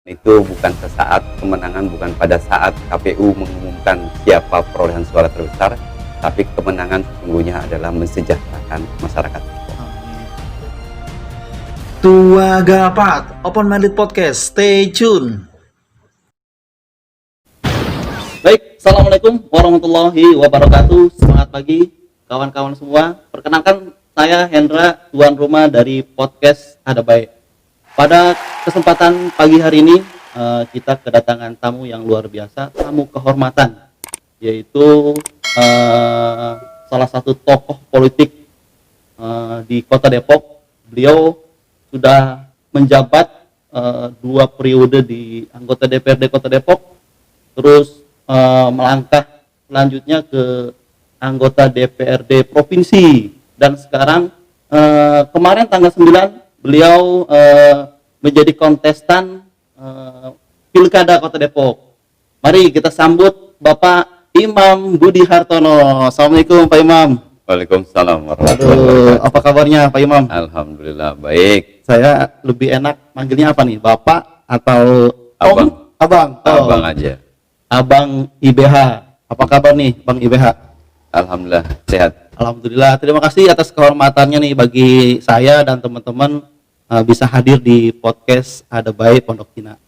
Itu bukan sesaat, kemenangan bukan pada saat KPU mengumumkan siapa perolehan suara terbesar, tapi kemenangan sesungguhnya adalah mensejahterakan masyarakat. Tua Gapat, Open Minded Podcast, stay tune. Baik, Assalamualaikum warahmatullahi wabarakatuh. Semangat pagi kawan-kawan semua. Perkenalkan saya Hendra, tuan rumah dari podcast Ada Baik. Pada kesempatan pagi hari ini kita kedatangan tamu yang luar biasa, tamu kehormatan, yaitu salah satu tokoh politik di Kota Depok. Beliau sudah menjabat 2 periode di anggota DPRD Kota Depok, terus melangkah selanjutnya ke anggota DPRD Provinsi, dan sekarang kemarin tanggal 9 beliau menjadi kontestan Pilkada Kota Depok. Mari kita sambut Bapak Imam Budi Hartono. Assalamualaikum Pak Imam. Waalaikumsalam warahmatullahi wabarakatuh. Apa kabarnya Pak Imam? Alhamdulillah baik. Saya lebih enak manggilnya apa nih? Bapak atau Abang? Abang. Oh. Abang aja. Abang IBH. Apa kabar nih Bang IBH? Alhamdulillah sehat. Alhamdulillah, terima kasih atas kehormatannya nih bagi saya dan teman-teman bisa hadir di podcast Ada Baik Pondok Cina.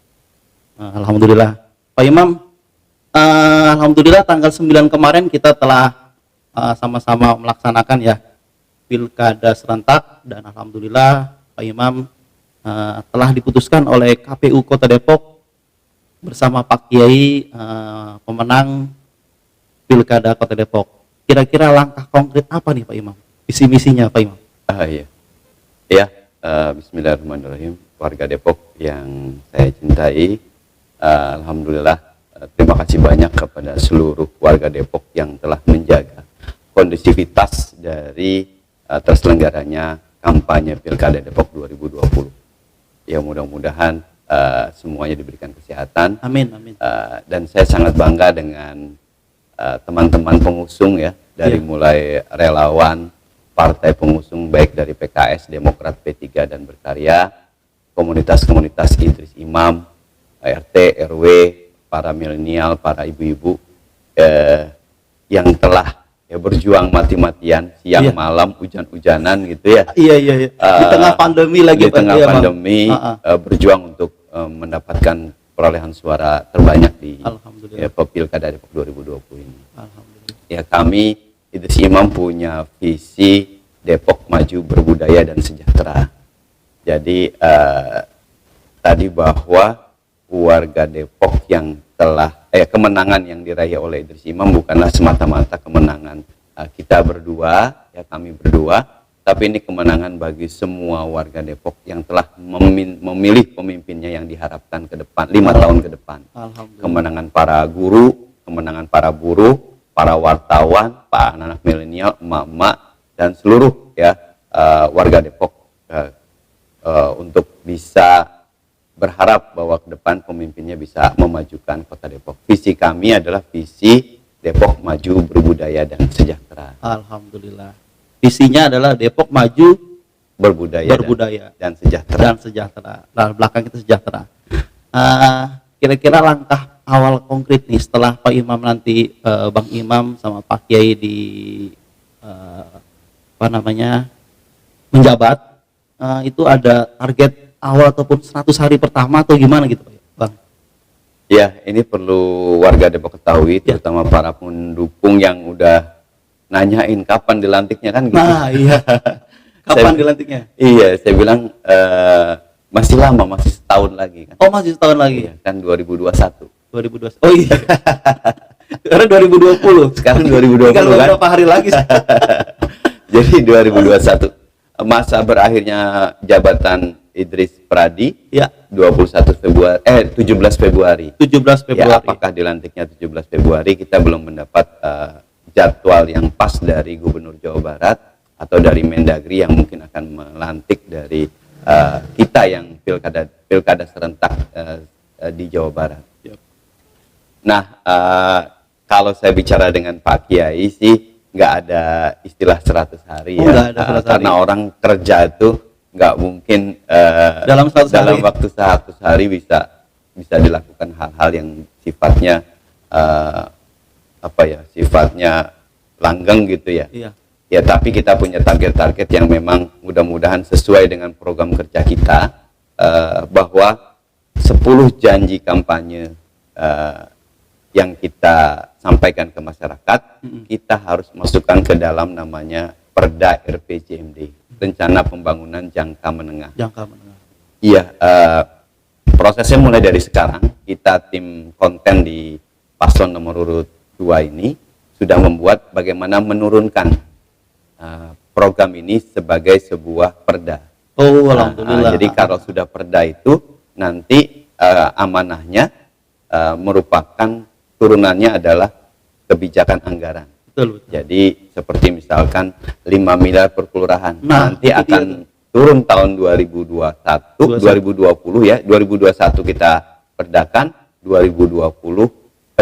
Alhamdulillah. Pak Imam, alhamdulillah tanggal 9 kemarin kita telah sama-sama melaksanakan ya Pilkada serentak, dan alhamdulillah Pak Imam telah diputuskan oleh KPU Kota Depok bersama Pak Kiai pemenang Pilkada Kota Depok. Kira-kira langkah konkret apa nih Pak Imam? Visi misinya Pak Imam? Iya. Bismillahirrahmanirrahim. Warga Depok yang saya cintai, alhamdulillah terima kasih banyak kepada seluruh warga Depok yang telah menjaga kondusivitas dari terselenggaranya kampanye Pilkada Depok 2020. Ya, mudah-mudahan semuanya diberikan kesehatan. Amin, amin. Dan saya sangat bangga dengan teman-teman pengusung ya, dari mulai relawan partai pengusung baik dari PKS, Demokrat, P3 dan Berkarya, komunitas-komunitas Idris Imam, RT, RW, para milenial, para ibu-ibu yang telah berjuang mati-matian siang malam, hujan-hujanan gitu ya. Iya. Di tengah pandemi lagi. Di tengah pandemi berjuang untuk mendapatkan perolehan suara terbanyak di Pilkada Depok 2020 ini. Ya, kami Idris Imam punya visi Depok maju, berbudaya dan sejahtera. Jadi tadi bahwa warga Depok yang telah kemenangan yang diraih oleh Idris Imam bukanlah semata-mata kemenangan kita berdua, ya kami berdua, tapi ini kemenangan bagi semua warga Depok yang telah memilih pemimpinnya yang diharapkan ke depan 5 tahun ke depan. Kemenangan para guru, kemenangan para buruh, para wartawan, para anak-anak milenial, emak-emak dan seluruh warga Depok untuk bisa berharap bahwa ke depan pemimpinnya bisa memajukan Kota Depok. Visi kami adalah visi Depok maju, berbudaya dan sejahtera. Alhamdulillah. Visinya adalah Depok maju, berbudaya dan sejahtera. Nah, belakang kita sejahtera. Kira-kira langkah awal konkret nih setelah Pak Imam nanti Bang Imam sama Pak Kiai di menjabat, itu ada target awal ataupun 100 hari pertama atau gimana gitu Pak Bang? Ya, ini perlu warga Depok ketahui, terutama para pendukung yang udah nanyain kapan dilantiknya kan gitu. Nah iya. Kapan dilantiknya? Iya, saya bilang masih lama, masih setahun lagi kan. Oh, masih setahun lagi. Iya, kan 2021. 2021. Oh iya. Karena 2020. Sekarang 2020 tinggal kan. beberapa hari lagi. Jadi 2021 masa berakhirnya jabatan Idris Pradi 17 Februari. Ya, apakah dilantiknya 17 Februari? Kita belum mendapat jadwal yang pas dari Gubernur Jawa Barat atau dari Mendagri yang mungkin akan melantik dari kita yang pilkada serentak di Jawa Barat. Nah, kalau saya bicara dengan Pak Kiai sih nggak ada istilah 100 hari karena orang kerja itu nggak mungkin dalam waktu 100 hari bisa bisa dilakukan hal-hal yang sifatnya sifatnya langgeng gitu ya. Iya. Ya, tapi kita punya target-target yang memang mudah-mudahan sesuai dengan program kerja kita, bahwa 10 janji kampanye yang kita sampaikan ke masyarakat, kita harus masukkan ke dalam namanya Perda RPJMD, Rencana Pembangunan Jangka Menengah. Jangka menengah. Iya, prosesnya mulai dari sekarang. Kita tim konten di paslon nomor urut 2 ini sudah membuat bagaimana menurunkan program ini sebagai sebuah perda. Oh, alhamdulillah. Jadi kalau sudah perda itu nanti amanahnya merupakan turunannya adalah kebijakan anggaran. Betul. Jadi seperti misalkan 5 miliar per kelurahan, nanti itu akan turun tahun 2021, 2020 ya, 2021 kita perdakan, 2022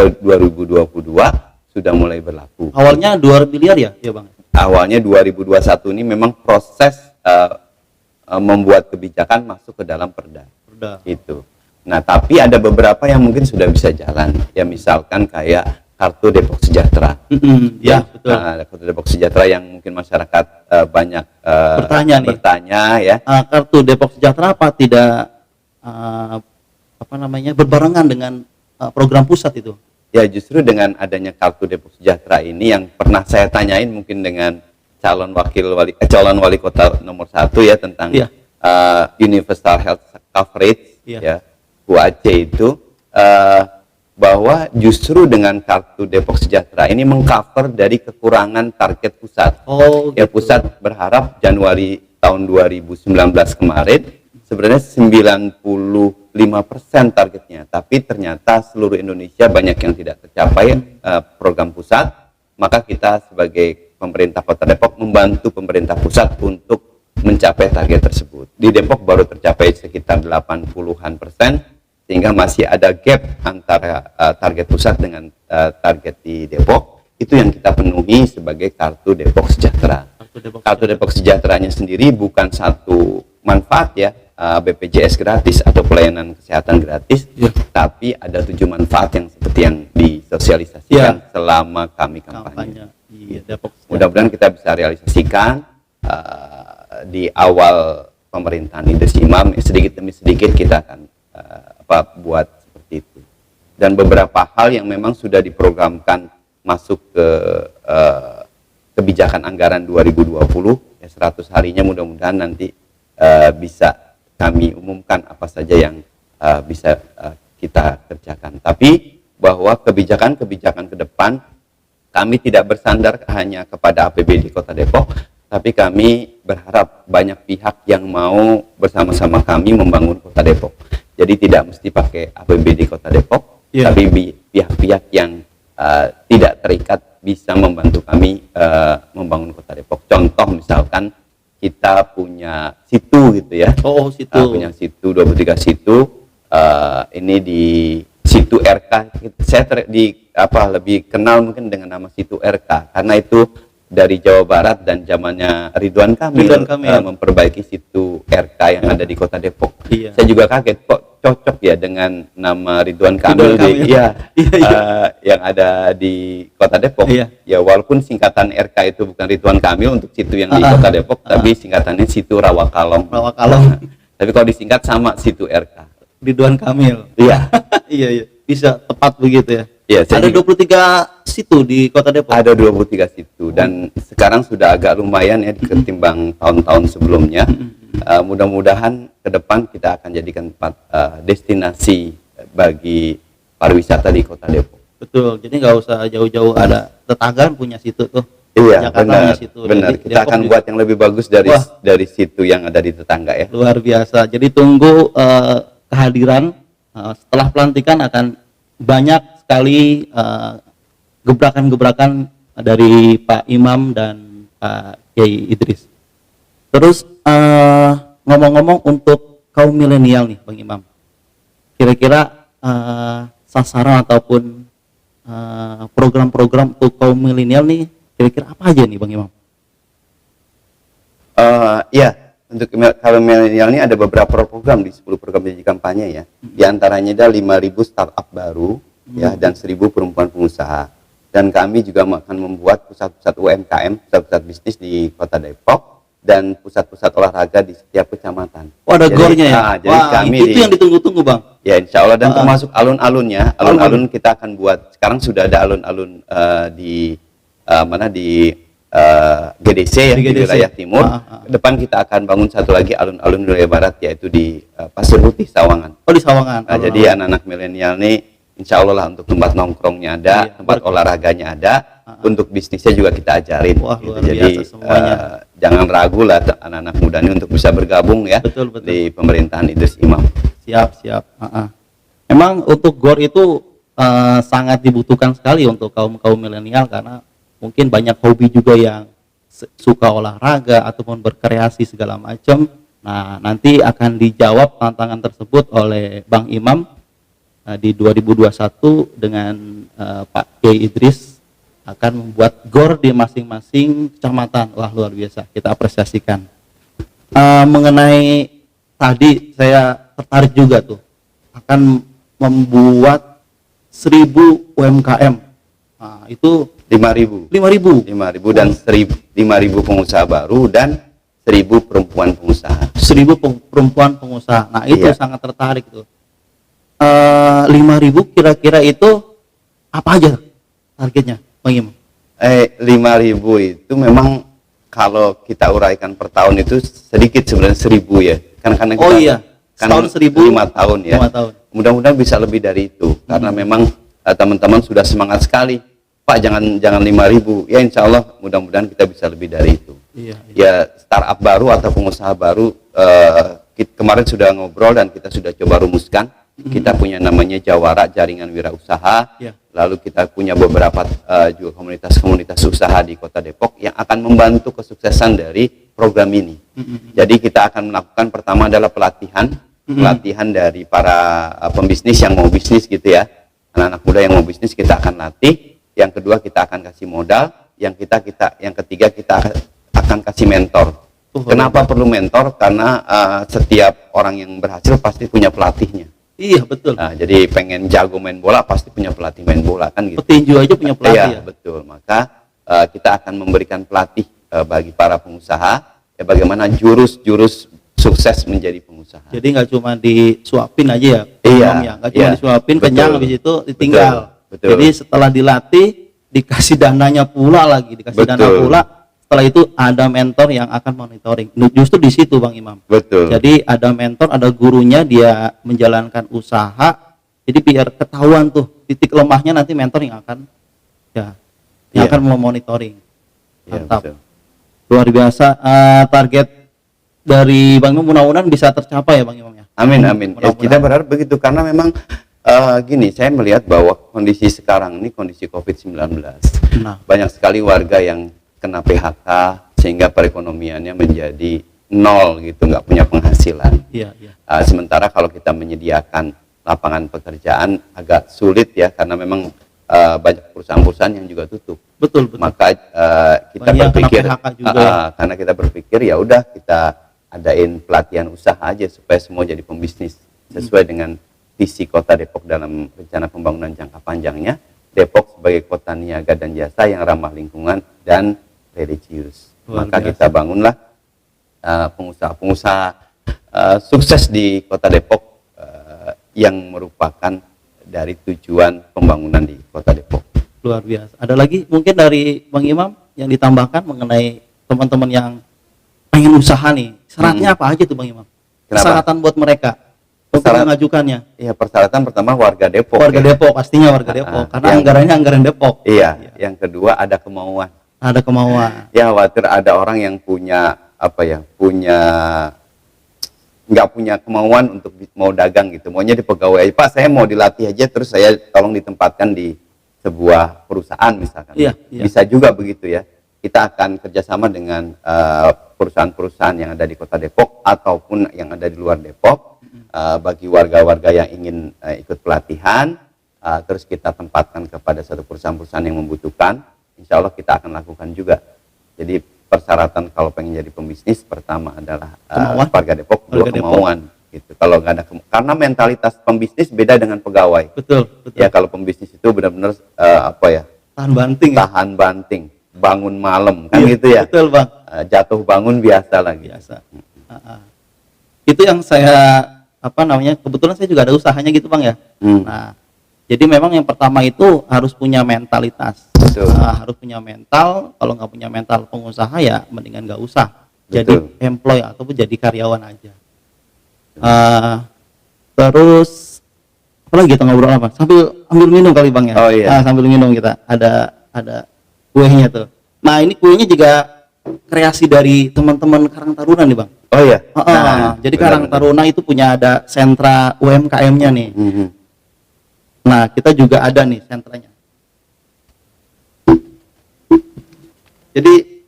sudah mulai berlaku. Awalnya 2 miliar ya Bang? Awalnya 2021 ini memang proses membuat kebijakan masuk ke dalam perda. Gitu. Nah, tapi ada beberapa yang mungkin sudah bisa jalan. Ya misalkan kayak kartu Depok Sejahtera. Ya, betul. Kartu Depok Sejahtera yang mungkin masyarakat banyak bertanya ya. Kartu Depok Sejahtera apa tidak berbarengan dengan program pusat itu? Ya, justru dengan adanya kartu Depok Sejahtera ini yang pernah saya tanyain mungkin dengan calon wali kota nomor 1 ya tentang universal health coverage ya UAC itu, bahwa justru dengan kartu Depok Sejahtera ini mengcover dari kekurangan target pusat. Ya, pusat berharap Januari tahun 2019 kemarin sebenarnya 95% targetnya, tapi ternyata seluruh Indonesia banyak yang tidak tercapai program pusat. Maka kita sebagai pemerintah Kota Depok membantu pemerintah pusat untuk mencapai target tersebut. Di Depok baru tercapai sekitar 80-an%, sehingga masih ada gap antara target pusat dengan target di Depok. Itu yang kita penuhi sebagai kartu Depok Sejahtera. Kartu Depok Sejahteranya sendiri bukan satu manfaat ya, BPJS gratis atau pelayanan kesehatan gratis, tapi ada 7 manfaat yang seperti yang disosialisasikan selama kami kampanye. Mudah-mudahan kita bisa realisasikan di awal pemerintahan Idris Imam, sedikit demi sedikit kita akan buat seperti itu. Dan beberapa hal yang memang sudah diprogramkan masuk ke kebijakan anggaran 2020 ya, 100 harinya mudah-mudahan nanti bisa kami umumkan apa saja yang bisa kita kerjakan. Tapi bahwa kebijakan-kebijakan ke depan kami tidak bersandar hanya kepada APBD Kota Depok, tapi kami berharap banyak pihak yang mau bersama-sama kami membangun Kota Depok. Jadi tidak mesti pakai APBD Kota Depok, tapi pihak-pihak yang tidak terikat bisa membantu kami membangun Kota Depok. Contoh misalkan kita punya situ gitu ya. Punya situ 23 situ. Ini di situ RK. Saya lebih kenal mungkin dengan nama situ RK karena itu dari Jawa Barat dan zamannya Ridwan Kamil, memperbaiki situ RK yang ada di Kota Depok. Saya juga kaget kok cocok ya dengan nama Ridwan Kamil, yang ada di Kota Depok. Ya walaupun singkatan RK itu bukan Ridwan Kamil untuk situ yang di Kota Depok, tapi singkatannya situ Rawakalong. Tapi kalau disingkat sama situ RK. Ridwan Kamil. Iya. Iya. Bisa tepat begitu ya. Ya, ada 23 situ di Kota Depok. Ada 23 situ dan sekarang sudah agak lumayan ya ketimbang tahun-tahun sebelumnya. Mudah-mudahan ke depan kita akan jadikan tempat destinasi bagi pariwisata di Kota Depok. Betul. Jadi nggak usah jauh-jauh, ada tetangga punya situ tuh. Iya, benar. Benar. Kita akan buat yang lebih bagus dari situ yang ada di tetangga ya. Luar biasa. Jadi tunggu kehadiran setelah pelantikan akan banyak sekali gebrakan-gebrakan dari Pak Imam dan Pak Kiai Idris. Terus ngomong-ngomong untuk kaum milenial nih Bang Imam, kira-kira sasaran ataupun program-program untuk kaum milenial nih kira-kira apa aja nih Bang Imam? Ya, untuk kaum milenial ini ada beberapa program di 10 program janji kampanye ya. Di antaranya ada 5.000 startup baru ya dan 1.000 perempuan pengusaha. Dan kami juga akan membuat pusat-pusat UMKM, pusat-pusat bisnis di Kota Depok dan pusat-pusat olahraga di setiap kecamatan. Oh, ada gornya ya? Jadi kami itu yang ditunggu-tunggu Bang. Ya insya Allah, dan termasuk alun-alunnya. Alun-alun kita akan buat, sekarang sudah ada alun-alun di GDC ya, di wilayah timur. Depan kita akan bangun satu lagi alun-alun wilayah barat, yaitu di Pasir Putih, Sawangan. Oh, di Sawangan. Jadi anak-anak milenial nih insya Allah lah, untuk tempat nongkrongnya ada, tempat olahraganya ada, untuk bisnisnya juga kita ajarin. Wah, gitu. luar Jadi biasa semuanya. jangan ragu lah anak-anak muda ini untuk bisa bergabung ya di pemerintahan Idris Imam. Siap. Memang untuk GOR itu sangat dibutuhkan sekali untuk kaum milenial, karena mungkin banyak hobi juga yang suka olahraga ataupun berkreasi segala macam. Nah, nanti akan dijawab tantangan tersebut oleh Bang Imam di 2021 dengan Pak Kiai Idris akan membuat GOR di masing-masing kecamatan. Wah, luar biasa, kita apresiasikan. Mengenai tadi saya tertarik juga tuh, akan membuat 1.000 UMKM. Nah, itu 5.000 dan 5.000 pengusaha baru dan 1.000 perempuan pengusaha. 1.000 perempuan pengusaha. Nah, itu sangat tertarik tuh. 5.000 kira-kira itu apa aja targetnya, Bang Imam? 5.000 itu memang kalau kita uraikan per tahun itu sedikit sebenarnya, 1.000 ya. Karena kita setahun 1.000, 5 tahun ya. 5 tahun. Mudah-mudahan bisa lebih dari itu, karena memang teman-teman sudah semangat sekali. Pak, jangan 5.000 ya, insya Allah mudah-mudahan kita bisa lebih dari itu. Ya, startup baru atau pengusaha baru, kemarin sudah ngobrol dan kita sudah coba rumuskan. Kita punya namanya Jawara Jaringan Wirausaha. Lalu kita punya beberapa juga komunitas-komunitas usaha di Kota Depok yang akan membantu kesuksesan dari program ini. Jadi kita akan melakukan, pertama adalah pelatihan dari para pembisnis yang mau bisnis gitu ya. Anak-anak muda yang mau bisnis kita akan latih. Yang kedua kita akan kasih modal. Yang ketiga kita akan kasih mentor. Kenapa perlu mentor? Karena setiap orang yang berhasil pasti punya pelatihnya. Iya, betul. Nah, jadi pengen jago main bola pasti punya pelatih main bola kan gitu. Petinju aja punya pelatih. Iya, betul. Maka kita akan memberikan pelatih bagi para pengusaha ya, bagaimana jurus sukses menjadi pengusaha. Jadi nggak cuma disuapin aja ya. Iya. Nggak cuma disuapin, kenyang, habis itu ditinggal. Betul. Jadi setelah dilatih dikasih dananya pula lagi, dana pula. Setelah itu ada mentor yang akan monitoring. Justru di situ Bang Imam. Betul. Jadi ada mentor, ada gurunya, dia menjalankan usaha. Jadi biar ketahuan tuh titik lemahnya, nanti mentor yang akan akan memonitoring. Mantap. Betul. Luar biasa. Target dari Bang Imam mudah-mudahan bisa tercapai ya Bang Imam ya. Amin. Kita berharap begitu, karena memang gini, saya melihat bahwa kondisi sekarang ini kondisi COVID-19. Banyak sekali warga yang kena PHK sehingga perekonomiannya menjadi nol gitu, nggak punya penghasilan. Sementara kalau kita menyediakan lapangan pekerjaan agak sulit ya, karena memang banyak perusahaan-perusahaan yang juga tutup. Betul. Maka kita berpikir karena kita berpikir ya udah kita adain pelatihan usaha aja supaya semua jadi pembisnis sesuai dengan visi Kota Depok dalam rencana pembangunan jangka panjangnya. Depok sebagai kota niaga dan jasa yang ramah lingkungan dan religius. Maka kita bangunlah pengusaha-pengusaha sukses di Kota Depok yang merupakan dari tujuan pembangunan di Kota Depok. Luar biasa. Ada lagi mungkin dari Bang Imam yang ditambahkan mengenai teman-teman yang pengen usaha nih, syaratnya apa aja tuh Bang Imam? Persyaratan buat mereka untuk mengajukannya. Iya, persyaratan pertama warga Depok. Depok, pastinya warga Depok, karena anggarannya anggaran Depok. Iya. Yang kedua ada kemauan. Ya, khawatir ada orang yang nggak punya kemauan untuk mau dagang gitu, maunya di pegawai aja. Pak, saya mau dilatih aja, terus saya tolong ditempatkan di sebuah perusahaan misalkan. Bisa juga begitu ya. Kita akan kerjasama dengan perusahaan-perusahaan yang ada di Kota Depok ataupun yang ada di luar Depok. Bagi warga-warga yang ingin ikut pelatihan, terus kita tempatkan kepada satu perusahaan-perusahaan yang membutuhkan, insya Allah kita akan lakukan juga. Jadi persyaratan kalau pengen jadi pembisnis pertama adalah warga Depok, Warga dua kemauan gitu. Kalau nggak ada karena mentalitas pembisnis beda dengan pegawai. Betul. Ya kalau pembisnis itu benar-benar Tahan banting. Tahan banting, bangun malam kan gitu ya. Betul, Bang. Jatuh bangun biasa lagi. Biasa. Itu yang saya kebetulan saya juga ada usahanya gitu, Bang ya. Nah, jadi memang yang pertama itu harus punya mentalitas. Harus punya mental. Kalau nggak punya mental pengusaha ya mendingan nggak usah. Jadi employee ataupun jadi karyawan aja. Terus apa lagi kita ngobrol apa? Sambil minum kali, Bang ya. Oh iya. Sambil minum kita ada kuenya tuh. Nah, ini kuenya juga kreasi dari teman-teman Karang Taruna nih, Bang. Oh iya. Jadi Karang Taruna itu punya ada sentra UMKM-nya nih. Nah, kita juga ada nih sentranya. Jadi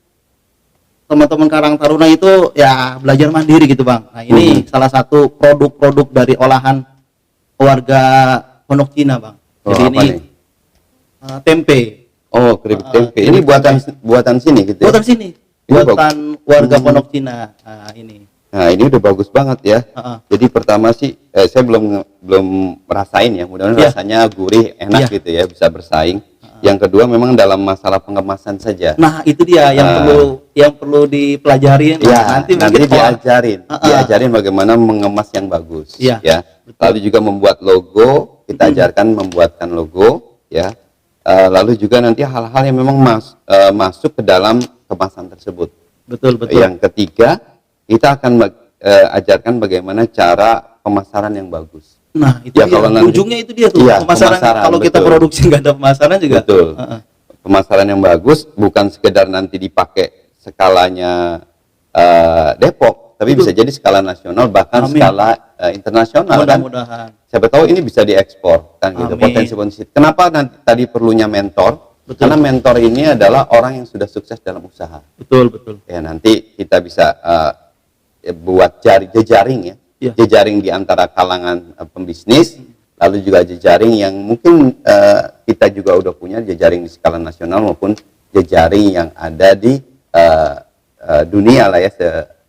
teman-teman Karang Taruna itu ya belajar mandiri gitu, Bang. Nah, ini salah satu produk-produk dari olahan warga Pondok Cina, Bang. Jadi ini tempe. Oh, keripik tempe. Ini buatan sini gitu ya? Buatan sini. Buatan warga Pondok Cina. Ini. Nah, ini udah bagus banget ya. Jadi pertama sih saya belum merasain ya. Mudah-mudahan rasanya gurih, enak gitu ya, bisa bersaing. Yang kedua memang dalam masalah pengemasan saja. Nah, itu dia yang perlu dipelajarin. Ya, nanti diajarin bagaimana mengemas yang bagus ya. Lalu juga membuat logo, kita ajarkan membuatkan logo ya. Lalu juga nanti hal-hal yang memang masuk ke dalam kemasan tersebut. Betul. Yang ketiga, kita akan ajarkan bagaimana cara pemasaran yang bagus. Nah, itu ya, kalau nanti, ujungnya itu dia tuh, pemasaran. Kalau kita produksi nggak ada pemasaran juga. Betul. Pemasaran yang bagus bukan sekedar nanti dipakai skalanya Depok, tapi bisa jadi skala nasional bahkan skala internasional. Mudah-mudahan. Siapa tahu ini bisa diekspor kan gitu, potensi. Kenapa nanti tadi perlunya mentor? Karena mentor ini adalah orang yang sudah sukses dalam usaha. Betul. Ya, nanti kita bisa buat jejaring ya. Jejaring di antara kalangan pembisnis, lalu juga jejaring yang mungkin kita juga udah punya jejaring di skala nasional maupun jejaring yang ada di dunia lah ya,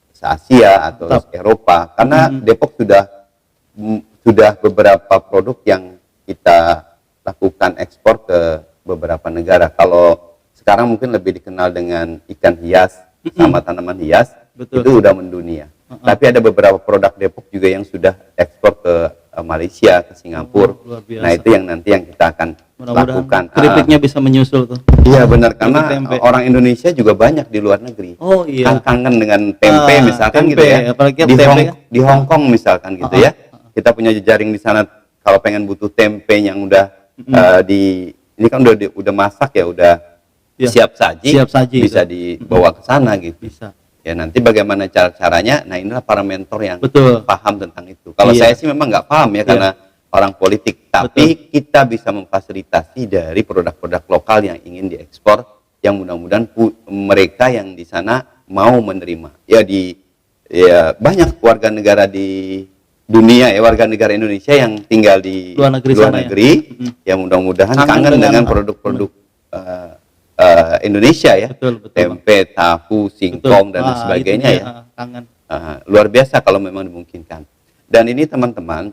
se-Asia atau Eropa. Karena Depok sudah beberapa produk yang kita lakukan ekspor ke beberapa negara. Kalau sekarang mungkin lebih dikenal dengan ikan hias sama tanaman hias, itu udah mendunia. Tapi ada beberapa produk Depok juga yang sudah ekspor ke Malaysia, ke Singapura. Nah, itu yang nanti yang kita akan lakukan. Keripiknya bisa menyusul tuh. Iya benar, karena orang Indonesia juga banyak di luar negeri. Oh iya. Kangen dengan tempe misalkan gitu ya. Di Hong Kong misalkan gitu ya. Kita punya jejaring di sana. Kalau pengen butuh tempe yang udah ini kan udah masak ya, udah siap saji, bisa dibawa ke sana gitu. Bisa. Ya nanti bagaimana caranya, nah inilah para mentor yang paham tentang itu. Kalau saya sih memang nggak paham ya, karena orang politik, tapi kita bisa memfasilitasi dari produk-produk lokal yang ingin diekspor, yang mudah-mudahan mereka yang di sana mau menerima. Ya banyak warga negara di dunia ya, warga negara Indonesia yang tinggal di luar negeri yang mudah-mudahan kangen dengan produk-produk Indonesia ya, tempe, tahu, singkong dan sebagainya ya. Luar biasa kalau memang dimungkinkan. Dan ini teman-teman,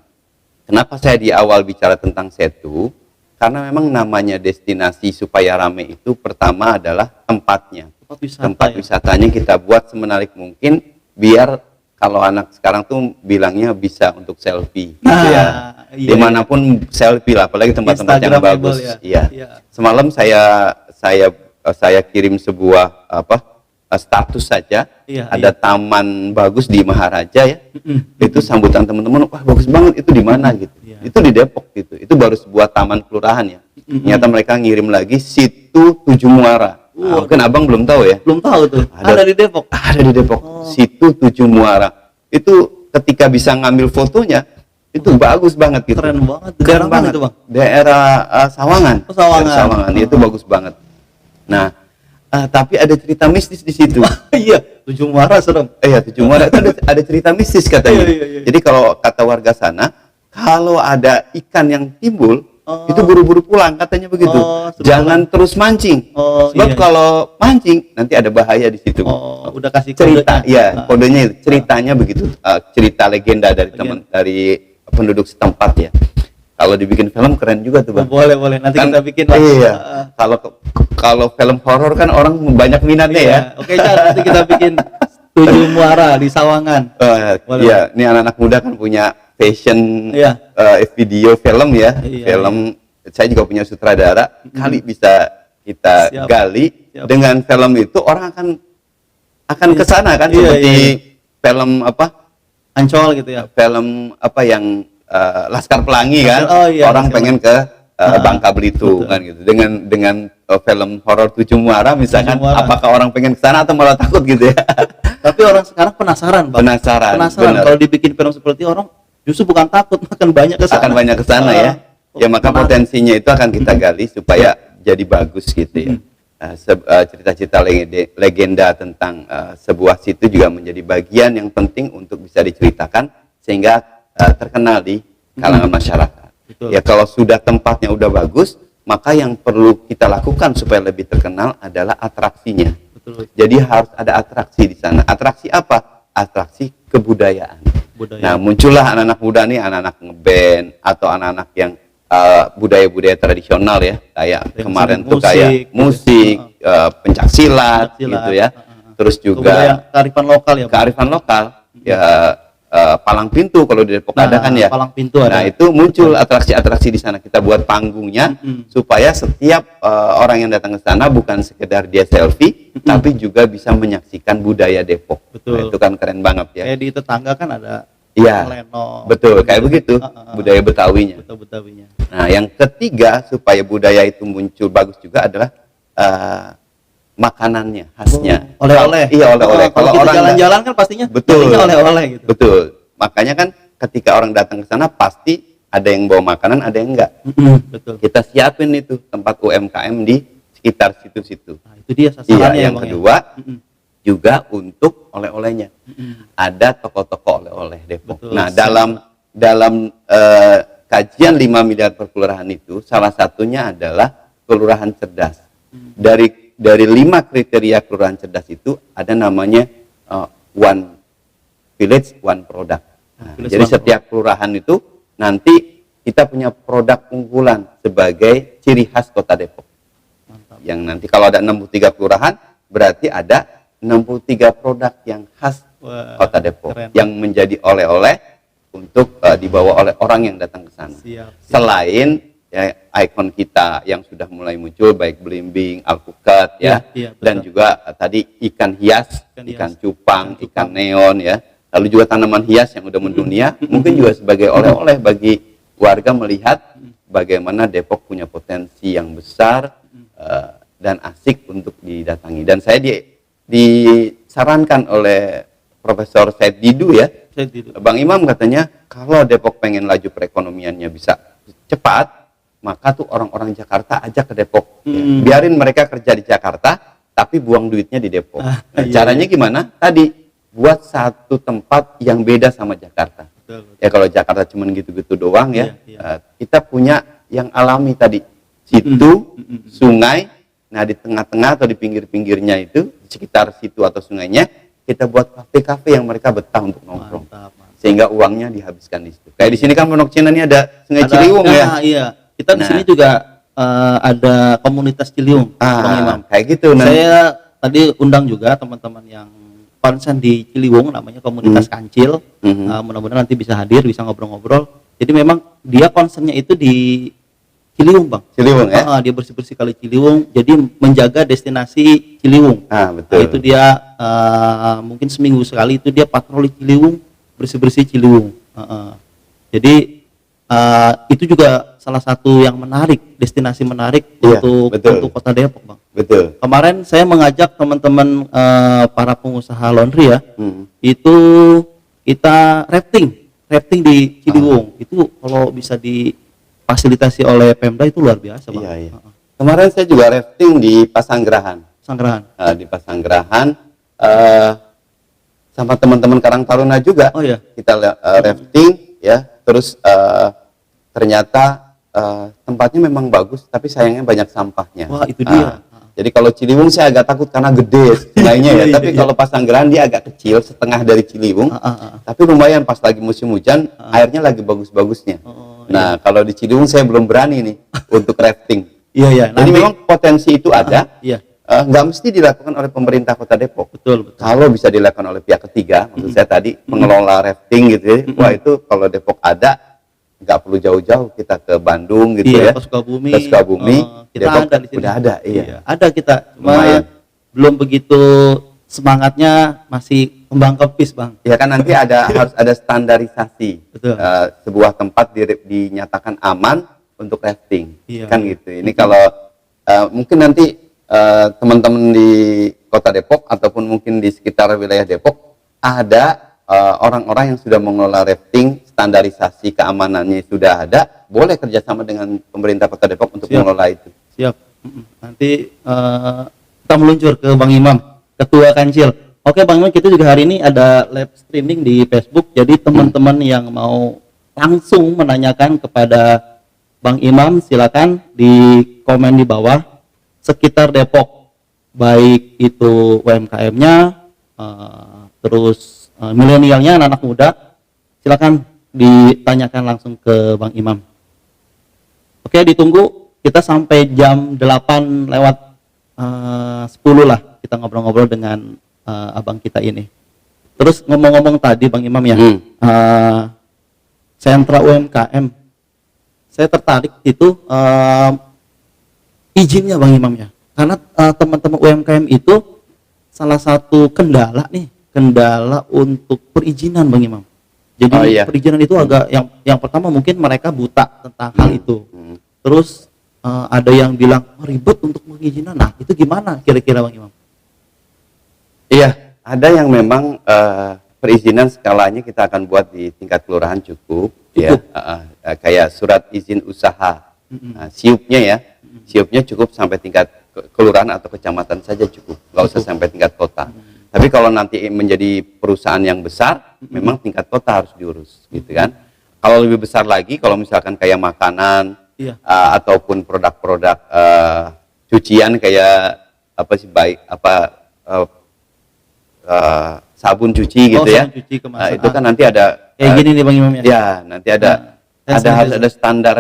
kenapa saya di awal bicara tentang Setu? Karena memang namanya destinasi supaya rame itu pertama adalah tempatnya. Tempat wisatanya kita buat semenarik mungkin, biar kalau anak sekarang tuh bilangnya bisa untuk selfie. Dimanapun selfie lah, apalagi tempat-tempat yang bagus. Semalam saya kirim sebuah status saja, ada taman bagus di Maharaja ya. Itu sambutan teman-teman, wah bagus banget, itu di mana gitu. Itu di Depok gitu. Itu baru sebuah taman kelurahan ya. Ternyata mereka ngirim lagi Situ Tujuh Muara. Mungkin abang belum tahu ya. Belum tahu tuh. Ada di Depok. Ada di Depok. Situ Tujuh Muara. Itu ketika bisa ngambil fotonya, itu bagus banget gitu. Keren banget. Keren banget itu, Bang. Daerah Sawangan. Sawangan. Itu bagus banget. Nah, tapi ada cerita mistis di situ. Iya, Tujuh Muara serem. Tujuh Muara itu ada cerita mistis katanya. Jadi kalau kata warga sana, kalau ada ikan yang timbul, itu buru-buru pulang katanya begitu. Jangan terus mancing. Sebab kalau mancing nanti ada bahaya di situ. Udah kasih cerita, ya kodenya itu. Ceritanya begitu. Cerita legenda dari teman dari penduduk setempat ya. Kalau dibikin film keren juga tuh, Bang. Boleh nanti kan, kita bikin lah. Iya. Kalau film horor kan orang banyak minatnya ya. Oke, nanti kita bikin 7 Muara di Sawangan. Iya, ini anak-anak muda kan punya passion video film ya. Film saya juga punya sutradara. Kali bisa kita gali dengan film itu orang akan ke sana kan seperti film apa? Ancol gitu ya. Film apa yang Laskar Pelangi kan. Orang pengen ke Bangka Belitung kan gitu. Dengan film horor 7 Muara misalkan, apakah orang pengen ke sana atau malah takut gitu ya? Tapi orang sekarang penasaran, Bang. Penasaran. Kalau dibikin film seperti orang justru bukan takut, akan banyak ke sana ya. Ya maka potensinya itu akan kita gali supaya jadi bagus gitu ya. Cerita-cerita legenda tentang sebuah situ juga menjadi bagian yang penting untuk bisa diceritakan sehingga terkenal di kalangan masyarakat. Betul. Ya kalau sudah tempatnya udah bagus, maka yang perlu kita lakukan supaya lebih terkenal adalah atraksinya. Betul. Jadi harus ada atraksi di sana. Atraksi apa? Atraksi kebudayaan. Nah, muncullah anak-anak muda nih, anak-anak ngeband atau anak-anak yang budaya-budaya tradisional ya, kayak kemarin tuh kayak musik, pencak silat gitu ya. Terus juga kearifan lokal ya. Kearifan lokal ya. Palang pintu kalau di Depok ada kan ya. Palang pintu ada. Nah itu muncul atraksi-atraksi di sana, kita buat panggungnya supaya setiap orang yang datang ke sana bukan sekedar dia selfie, tapi juga bisa menyaksikan budaya Depok. Betul. Nah, itu kan keren banget ya. Kayak di tetangga kan ada. Iya. Betul, kayak begitu budaya Betawinya. Betawinya. Nah yang ketiga supaya budaya itu muncul bagus juga adalah makanannya khasnya. Oleh-oleh. Iya, oleh-oleh. Kalau kita jalan-jalan kan pastinya oleh-oleh gitu. Betul. Makanya kan ketika orang datang ke sana pasti ada yang bawa makanan, ada yang enggak. Betul. Kita siapin itu tempat UMKM di sekitar situ-situ. Nah, itu dia sasarannya. Iya, yang kedua juga untuk oleh-olehnya. Ada toko-toko oleh-oleh Depok. Betul, nah, dalam kajian 5 miliar per kelurahan itu salah satunya adalah kelurahan cerdas. Dari 5 kriteria kelurahan cerdas itu ada namanya one village, one product. Nah, jadi setiap kelurahan itu nanti kita punya produk unggulan sebagai ciri khas kota Depok. Mantap. Yang nanti kalau ada 63 kelurahan, berarti ada 63 produk yang khas kota Depok. Keren. Yang menjadi oleh-oleh untuk dibawa oleh orang yang datang ke sana. Siap. Selain ya, ikon kita yang sudah mulai muncul baik belimbing, alpukat ya, dan juga tadi ikan hias, ikan cupang, ikan neon ya, lalu juga tanaman hias yang udah mendunia, mungkin juga sebagai oleh-oleh bagi warga melihat bagaimana Depok punya potensi yang besar dan asik untuk didatangi. Dan saya disarankan oleh Profesor Said Didu ya, Bang Imam katanya kalau Depok pengen laju perekonomiannya bisa cepat, maka tuh orang-orang Jakarta ajak ke Depok. Ya. Biarin mereka kerja di Jakarta, tapi buang duitnya di Depok. Nah, caranya gimana? Tadi, buat satu tempat yang beda sama Jakarta. Betul. Ya kalau Jakarta cuma gitu-gitu doang ya, kita punya yang alami tadi. Situ, sungai, nah di tengah-tengah atau di pinggir-pinggirnya itu, di sekitar situ atau sungainya, kita buat kafe-kafe yang mereka betah untuk nongkrong. Mantap. Sehingga uangnya dihabiskan di situ. Kayak di sini kan Pondok Cina ini ada Sungai Ciliwung ya. Iya. Kita di sini juga ada komunitas Ciliwung, Bang Imam. Kayak gitu. Saya tadi undang juga teman-teman yang konsen di Ciliwung, namanya komunitas Kancil. Mudah-mudahan nanti bisa hadir, bisa ngobrol-ngobrol. Jadi memang dia konsennya itu di Ciliwung, Bang. Ciliwung ya. Dia bersih-bersih kali Ciliwung. Jadi menjaga destinasi Ciliwung. Betul. Nah, itu dia mungkin seminggu sekali itu dia patroli Ciliwung, bersih-bersih Ciliwung. Jadi itu juga salah satu yang menarik, destinasi menarik untuk kota Depok, Bang. Betul. Kemarin saya mengajak teman-teman para pengusaha laundry ya, itu kita rafting di Ciliwung. Itu kalau bisa difasilitasi oleh Pemda itu luar biasa, Bang. Iya. Kemarin saya juga rafting di Pasanggerahan. Di Pasanggerahan sama teman-teman Karang Taruna juga. Kita rafting ya, terus ternyata tempatnya memang bagus, tapi sayangnya banyak sampahnya. Wah, itu dia. Jadi kalau Ciliwung saya agak takut karena gede sungainya ya. Tapi kalau Pasanggerahan dia agak kecil, setengah dari Ciliwung. Tapi lumayan pas lagi musim hujan, airnya lagi bagus-bagusnya. Nah, kalau di Ciliwung saya belum berani nih untuk rafting. Iya. Jadi memang potensi itu ada. Iya. Nggak mesti dilakukan oleh pemerintah Kota Depok. Betul. Kalau bisa dilakukan oleh pihak ketiga, maksud saya tadi pengelola rafting gitu ya. Wah, itu kalau Depok ada, nggak perlu jauh-jauh kita ke Bandung gitu ya. Ke Sukabumi. Ke Sukabumi. Kita Depok ada di sini. udah ada, iya. Ada kita. Cuma Lumayan. belum begitu semangatnya, masih kembang kepis, Bang. Ya kan nanti harus ada standarisasi. Betul. Sebuah tempat dinyatakan aman untuk rafting. Iya. Kan gitu. Ini kalau mungkin nanti teman-teman di Kota Depok ataupun mungkin di sekitar wilayah Depok ada orang-orang yang sudah mengelola rafting, standarisasi keamanannya sudah ada, boleh kerjasama dengan pemerintah Kota Depok untuk mengelola itu. Siap. Nanti kita meluncur ke Bang Imam, Ketua Kancil. Oke Bang Imam, kita juga hari ini ada live streaming di Facebook. Jadi teman-teman yang mau langsung menanyakan kepada Bang Imam, silakan di komen di bawah sekitar Depok, baik itu UMKM-nya, terus milenialnya, anak-anak muda, silakan ditanyakan langsung ke Bang Imam. Oke, ditunggu. Kita sampai jam 8 lewat 10 lah kita ngobrol-ngobrol dengan abang kita ini. Terus ngomong-ngomong tadi Bang Imam ya, sentra UMKM, saya tertarik itu izinnya Bang Imam ya, karena teman-teman UMKM itu salah satu kendala untuk perizinan Bang Imam. Jadi perizinan itu agak yang pertama mungkin mereka buta tentang hal itu. Terus ada yang bilang ribet untuk perizinan. Nah, itu gimana kira-kira Bang Imam? Iya, ada yang memang perizinan skalanya kita akan buat di tingkat kelurahan cukup. Ya, kayak surat izin usaha, siupnya ya, siupnya cukup sampai tingkat kelurahan atau kecamatan saja cukup, nggak usah sampai tingkat kota. Tapi kalau nanti menjadi perusahaan yang besar, memang tingkat kota harus diurus, gitu kan? Kalau lebih besar lagi, kalau misalkan kayak makanan, ataupun produk-produk cucian kayak apa sih sabun cuci gitu ya. Sabun cuci Itu kan nanti ada kayak gini nih Bang Imam ya. Ya, nanti harus ada standar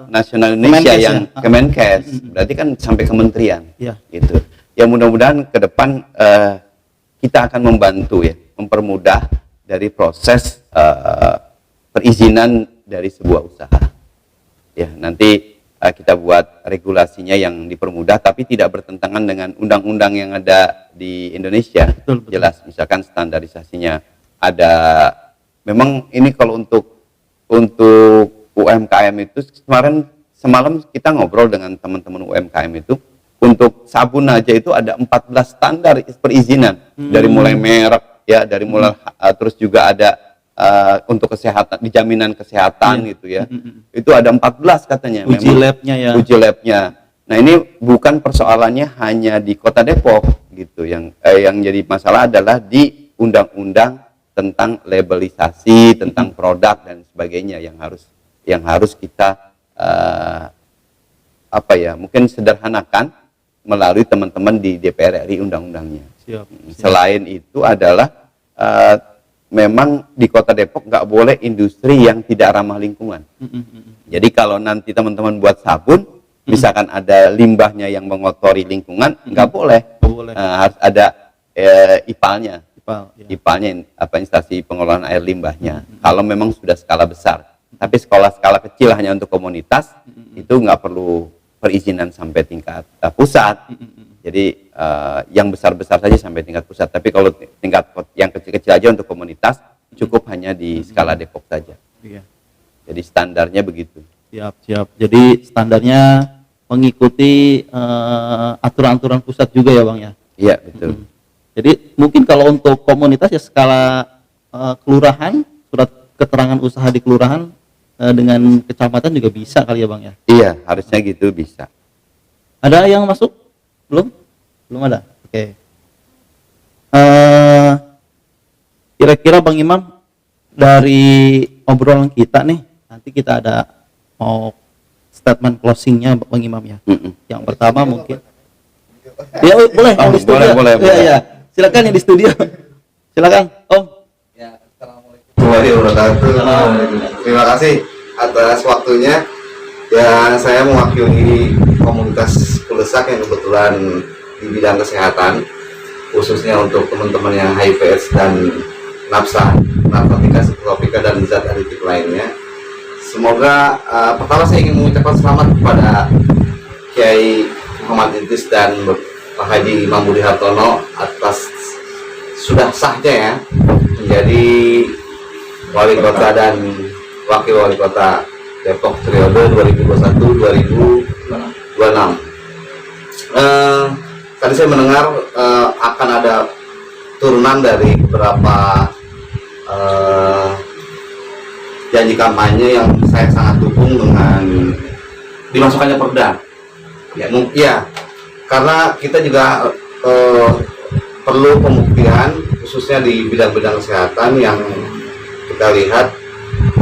nasional Indonesia Kemenkes yang Kemenkes. Berarti kan sampai kementerian. Iya. Gitu. Ya mudah-mudahan ke depan kita akan membantu ya, mempermudah dari proses perizinan dari sebuah usaha. Ya, nanti kita buat regulasinya yang dipermudah tapi tidak bertentangan dengan undang-undang yang ada di Indonesia. Betul. Jelas, misalkan standarisasinya ada. Memang ini kalau untuk UMKM itu semalam kita ngobrol dengan teman-teman UMKM itu, untuk sabun aja itu ada 14 standar perizinan, dari mulai merek ya, dari mulai terus juga ada untuk kesehatan, di jaminan kesehatan gitu ya. Itu ada 14 katanya. Uji labnya ya. Uji labnya. Nah, ini bukan persoalannya hanya di Kota Depok gitu. Yang jadi masalah adalah di undang-undang tentang labelisasi, tentang produk dan sebagainya yang harus kita mungkin sederhanakan melalui teman-teman di DPR RI undang-undangnya. Siap. Selain itu adalah memang di Kota Depok nggak boleh industri yang tidak ramah lingkungan. Jadi kalau nanti teman-teman buat sabun, misalkan ada limbahnya yang mengotori lingkungan, nggak boleh. Harus ada IPAL-nya. IPAL-nya instansi pengelolaan air limbahnya. Kalau memang sudah skala besar. Tapi skala kecil hanya untuk komunitas, itu nggak perlu perizinan sampai tingkat pusat. Jadi yang besar-besar saja sampai tingkat pusat. Tapi kalau tingkat yang kecil-kecil aja untuk komunitas cukup hanya di skala Depok saja. Iya. Jadi standarnya begitu. Siap. Jadi standarnya mengikuti aturan-aturan pusat juga ya Bang ya. Iya betul. Jadi mungkin kalau untuk komunitas ya skala kelurahan, surat keterangan usaha di kelurahan dengan kecamatan juga bisa kali ya Bang ya. Iya harusnya gitu bisa. Ada yang masuk? Belum ada. Oke. Kira-kira Bang Imam dari obrolan kita nih, nanti kita ada mau statement closingnya Bang Imam ya. Mm-mm. Yang pertama mungkin ya boleh yang di studio. boleh. Ya. Silakan yang di studio. Silakan Om. Ya, assalamualaikum warahmatullahi wabarakatuh. Terima kasih atas waktunya. Ya, saya mewakili komunitas Kulesak yang kebetulan di bidang kesehatan, khususnya untuk teman-teman yang HIV/AIDS dan nafsa, narkotika, psikotropika dan zat aditif lainnya. Semoga pertama saya ingin mengucapkan selamat kepada Kiai Muhammad Idris dan Pak Haji Imam Budi Hartono atas sudah sahnya ya menjadi wali kota dan wakil wali kota Depok periode 2021-2026. Tadi saya mendengar akan ada turunan dari beberapa janji kampanye yang saya sangat dukung dengan dimasukkannya perda. Ya, karena kita juga perlu pembuktian khususnya di bidang-bidang kesehatan yang kita lihat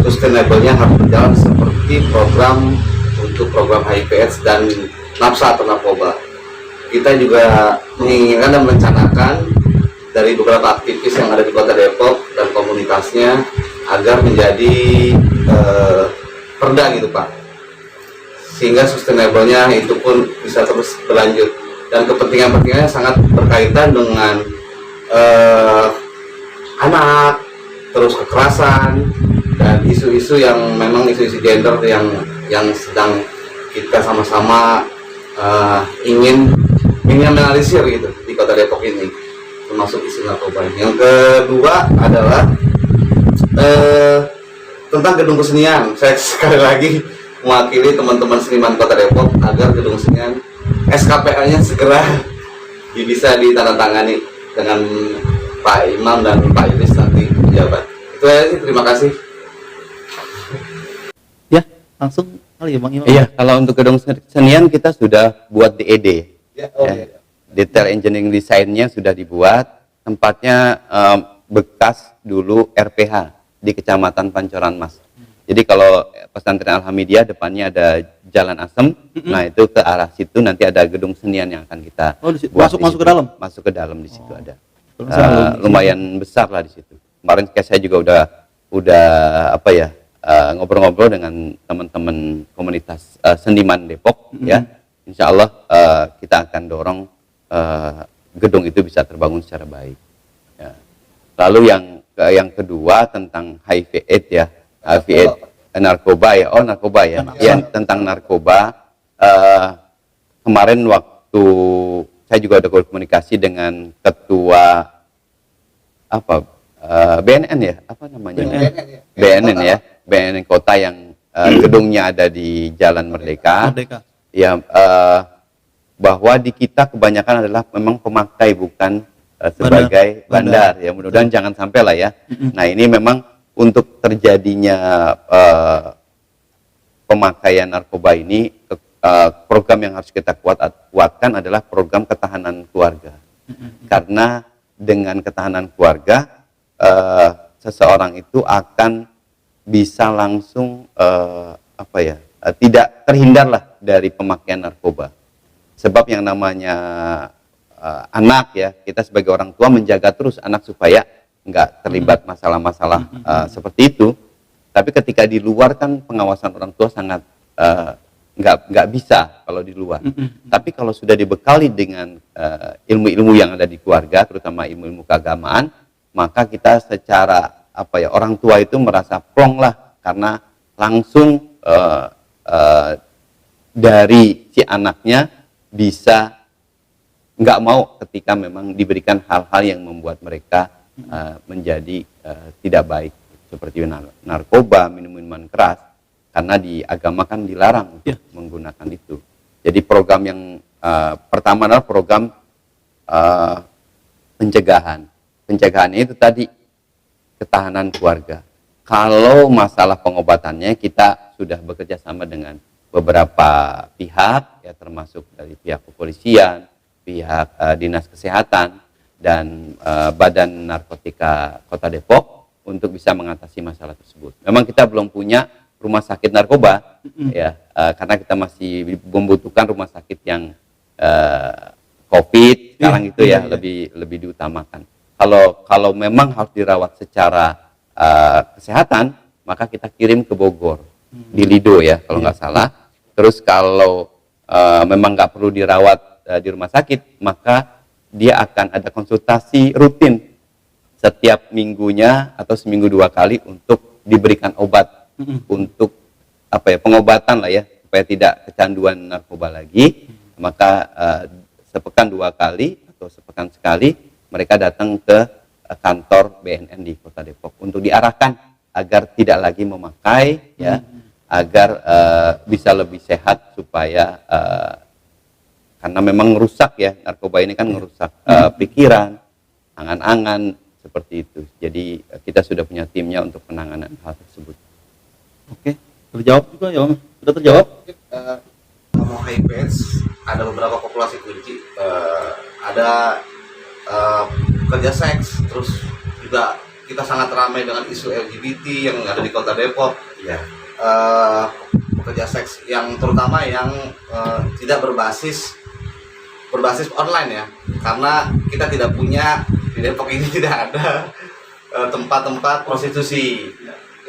sustainable-nya harus berjalan seperti program HIV/AIDS dan nafsa atau narkoba. Kita juga menginginkan dan merencanakan dari beberapa aktivis yang ada di Kota Depok dan komunitasnya agar menjadi perda gitu Pak, sehingga sustainable-nya itu pun bisa terus berlanjut dan kepentingannya sangat berkaitan dengan anak, terus kekerasan dan isu-isu yang memang isu-isu gender yang sedang kita sama-sama ingin minimalisir gitu di Kota Depok ini, termasuk isu narkoba. Yang kedua adalah tentang gedung kesenian. Saya sekali lagi mewakili teman-teman seniman Kota Depok agar gedung kesenian SKPA-nya segera bisa ditandatangani dengan Pak Imam dan Pak Idris nanti pejabat. Itu aja sih, terima kasih. Ya, langsung kali ya Bang Imam. Iya, kalau untuk gedung kesenian kita sudah buat DED. Ya, Detail engineering desainnya sudah dibuat. Tempatnya bekas dulu RPH di Kecamatan Pancoran Mas. Jadi kalau pesantren Alhamidiyah depannya ada Jalan Asem, nah itu ke arah situ nanti ada gedung senian yang akan kita buat masuk ke dalam. Masuk ke dalam di situ ada. Lumayan besar lah di situ. Kemarin saya juga udah apa ya ngobrol-ngobrol dengan teman-teman komunitas seniman Depok ya. Insya Allah kita akan dorong gedung itu bisa terbangun secara baik. Ya. Lalu yang kedua tentang HIV/AIDS ya, HIV/AIDS narkoba ya, narkoba ya, tentang narkoba. Kemarin waktu saya juga ada komunikasi dengan ketua BNN ya, apa namanya? BNN ya, BNN kota yang gedungnya ada di Jalan Merdeka. Ya, bahwa di kita kebanyakan adalah memang pemakai bukan sebagai bandar. Ya mudah-mudahan jangan sampai lah ya. Nah ini memang untuk terjadinya pemakaian narkoba ini program yang harus kita kuatkan adalah program ketahanan keluarga. Karena dengan ketahanan keluarga seseorang itu akan bisa langsung tidak terhindarlah dari pemakaian narkoba. Sebab yang namanya anak ya, kita sebagai orang tua menjaga terus anak supaya nggak terlibat masalah-masalah seperti itu. Tapi ketika di luar kan pengawasan orang tua sangat nggak bisa kalau di luar. Tapi kalau sudah dibekali dengan ilmu-ilmu yang ada di keluarga, terutama ilmu-ilmu keagamaan, maka kita secara orang tua itu merasa plong lah karena langsung dari si anaknya bisa nggak mau ketika memang diberikan hal-hal yang membuat mereka menjadi tidak baik seperti narkoba, minuman keras, karena di agama kan dilarang untuk menggunakan itu. Jadi program yang pertama adalah program pencegahan. Pencegahannya itu tadi ketahanan keluarga. Kalau masalah pengobatannya kita sudah bekerja sama dengan beberapa pihak ya, termasuk dari pihak kepolisian, pihak dinas kesehatan dan Badan Narkotika Kota Depok untuk bisa mengatasi masalah tersebut. Memang kita belum punya rumah sakit narkoba, ya, karena kita masih membutuhkan rumah sakit yang COVID sekarang itu ya, lebih diutamakan. Kalau memang harus dirawat secara kesehatan, maka kita kirim ke Bogor di Lido ya kalau nggak salah. Terus kalau memang nggak perlu dirawat di rumah sakit, maka dia akan ada konsultasi rutin setiap minggunya atau seminggu 2 kali untuk diberikan obat untuk pengobatan lah ya, supaya tidak kecanduan narkoba lagi. Maka sepekan 2 kali atau sepekan sekali mereka datang ke kantor BNN di Kota Depok untuk diarahkan agar tidak lagi memakai ya, agar bisa lebih sehat supaya karena memang rusak ya, narkoba ini kan merusak pikiran, angan-angan seperti itu. Jadi kita sudah punya timnya untuk penanganan hal tersebut. Oke, terjawab juga ya, Om. Sudah terjawab? Ngomong HIV/AIDS, ada beberapa populasi kunci, ada pekerja seks, terus juga kita sangat ramai dengan isu LGBT yang ada di Kota Depok. Ya. Pekerja seks yang terutama yang tidak berbasis online ya, karena kita tidak punya di Depok ini tidak ada tempat-tempat prostitusi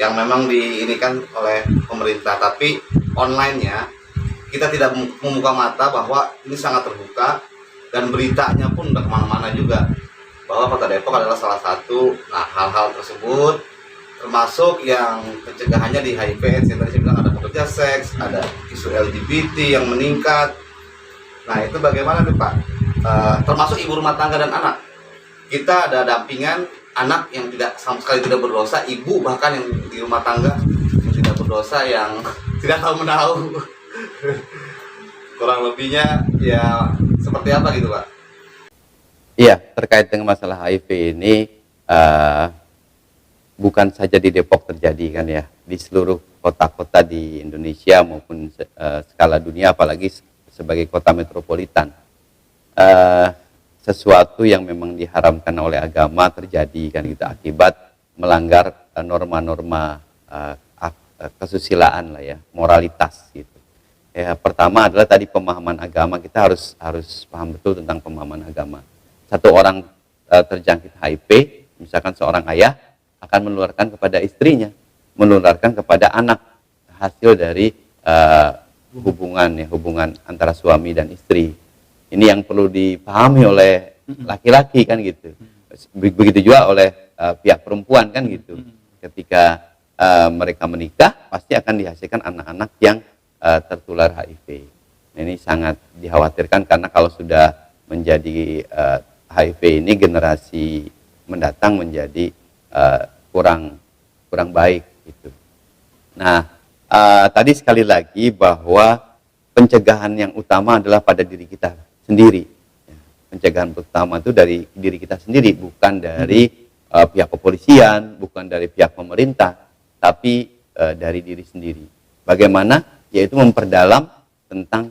yang memang diinikan oleh pemerintah, tapi online-nya kita tidak membuka mata bahwa ini sangat terbuka dan beritanya pun udah kemana-mana juga bahwa Kota Depok adalah salah satu. Nah, hal-hal tersebut termasuk yang pencegahannya di HIV/AIDS yang tadi saya bilang, ada pekerja seks, ada isu LGBT yang meningkat. Nah, itu bagaimana nih Pak? Termasuk ibu rumah tangga dan anak. Kita ada dampingan anak yang sama sekali tidak berdosa, ibu bahkan yang di rumah tangga yang tidak berdosa, yang tidak tahu menahu. Kurang lebihnya ya seperti apa gitu Pak? Iya, terkait dengan masalah HIV ini bukan saja di Depok terjadi kan ya, di seluruh kota-kota di Indonesia maupun skala dunia, apalagi sebagai kota metropolitan. Sesuatu yang memang diharamkan oleh agama terjadi kan gitu, akibat melanggar norma-norma kesusilaan lah ya, moralitas gitu. Ya, pertama adalah tadi pemahaman agama, kita harus paham betul tentang pemahaman agama. Satu orang terjangkit HIV, misalkan seorang ayah akan menularkan kepada istrinya, menularkan kepada anak, hasil dari hubungan antara suami dan istri. Ini yang perlu dipahami oleh laki-laki kan gitu. Begitu juga oleh pihak perempuan kan gitu. Ketika mereka menikah, pasti akan dihasilkan anak-anak yang tertular HIV. Ini sangat dikhawatirkan karena kalau sudah menjadi HIV ini, generasi mendatang menjadi kurang baik gitu. Nah, tadi sekali lagi bahwa pencegahan yang utama adalah pada diri kita sendiri. Pencegahan pertama itu dari diri kita sendiri, bukan dari pihak kepolisian, bukan dari pihak pemerintah, tapi dari diri sendiri. Bagaimana? Yaitu memperdalam tentang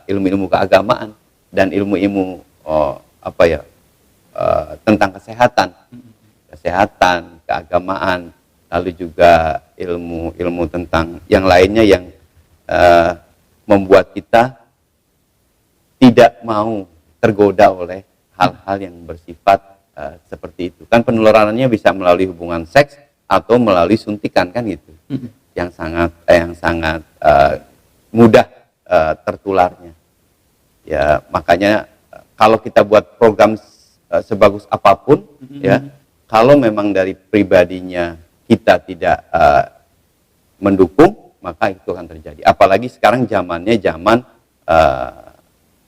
ilmu-ilmu keagamaan dan ilmu-ilmu tentang kesehatan, keagamaan, lalu juga ilmu tentang yang lainnya yang membuat kita tidak mau tergoda oleh hal-hal yang bersifat seperti itu. Kan penularannya bisa melalui hubungan seks atau melalui suntikan kan gitu, yang sangat mudah tertularnya. Ya makanya kalau kita buat program sebagus apapun, ya kalau memang dari pribadinya kita tidak mendukung, maka itu akan terjadi. Apalagi sekarang zamannya zaman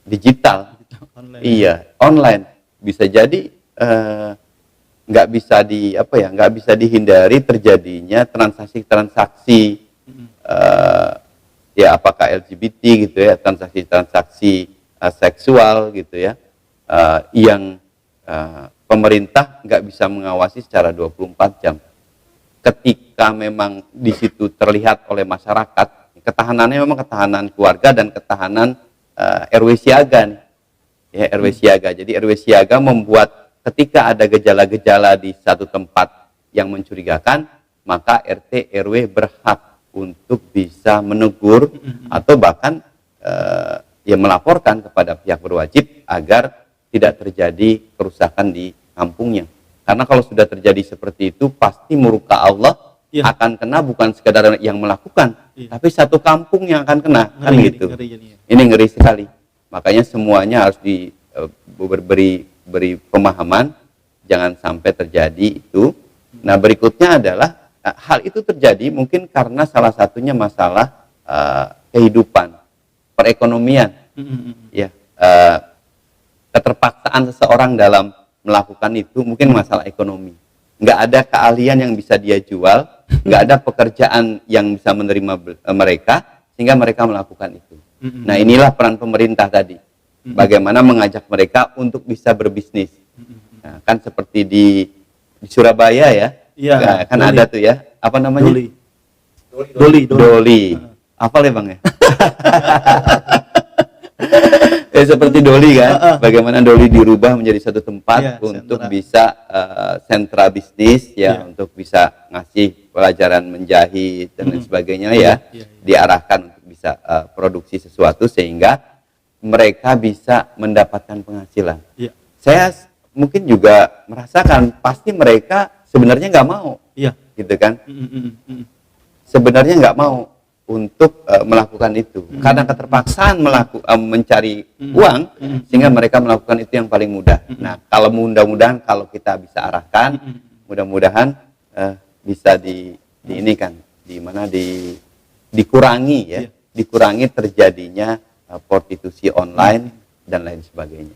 digital, online. Iya, online. Bisa jadi nggak bisa dihindari terjadinya transaksi ya apakah LGBT gitu ya, transaksi seksual gitu ya, yang pemerintah nggak bisa mengawasi secara 24 jam. Ketika memang di situ terlihat oleh masyarakat, ketahanannya memang ketahanan keluarga dan ketahanan RW siaga nih. Ya, RW siaga. Jadi RW siaga membuat ketika ada gejala-gejala di satu tempat yang mencurigakan, maka RT RW berhak untuk bisa menegur atau bahkan ya melaporkan kepada pihak berwajib agar tidak terjadi kerusakan di kampungnya. Karena kalau sudah terjadi seperti itu pasti murka Allah akan kena, bukan sekadar yang melakukan, tapi satu kampung yang akan kena. Kan gitu. Ini ngeri sekali. Makanya semuanya harus beri pemahaman, jangan sampai terjadi itu. Nah, berikutnya adalah hal itu terjadi mungkin karena salah satunya masalah kehidupan, perekonomian, ya, keterpaksaan seseorang dalam melakukan itu mungkin masalah ekonomi. Nggak ada keahlian yang bisa dia jual, nggak ada pekerjaan yang bisa menerima mereka, sehingga mereka melakukan itu. Nah, inilah peran pemerintah tadi, bagaimana mengajak mereka untuk bisa berbisnis. Nah, kan seperti di Surabaya ya, nah, kan ada tuh ya, apa namanya? Doli. Apa ya Bang ya? Seperti Doli kan, bagaimana Doli dirubah menjadi satu tempat untuk bisa sentra bisnis ya, untuk bisa ngasih pelajaran menjahit dan lain sebagainya ya, diarahkan untuk bisa produksi sesuatu sehingga mereka bisa mendapatkan penghasilan. Saya mungkin juga merasakan pasti mereka sebenarnya nggak mau, gitu kan? Sebenarnya nggak mau untuk melakukan itu karena keterpaksaan mencari uang, sehingga mereka melakukan itu yang paling mudah. Nah, kalau mudah-mudahan kalau kita bisa arahkan, mudah-mudahan bisa dikurangi ya, dikurangi terjadinya prostitusi online dan lain sebagainya.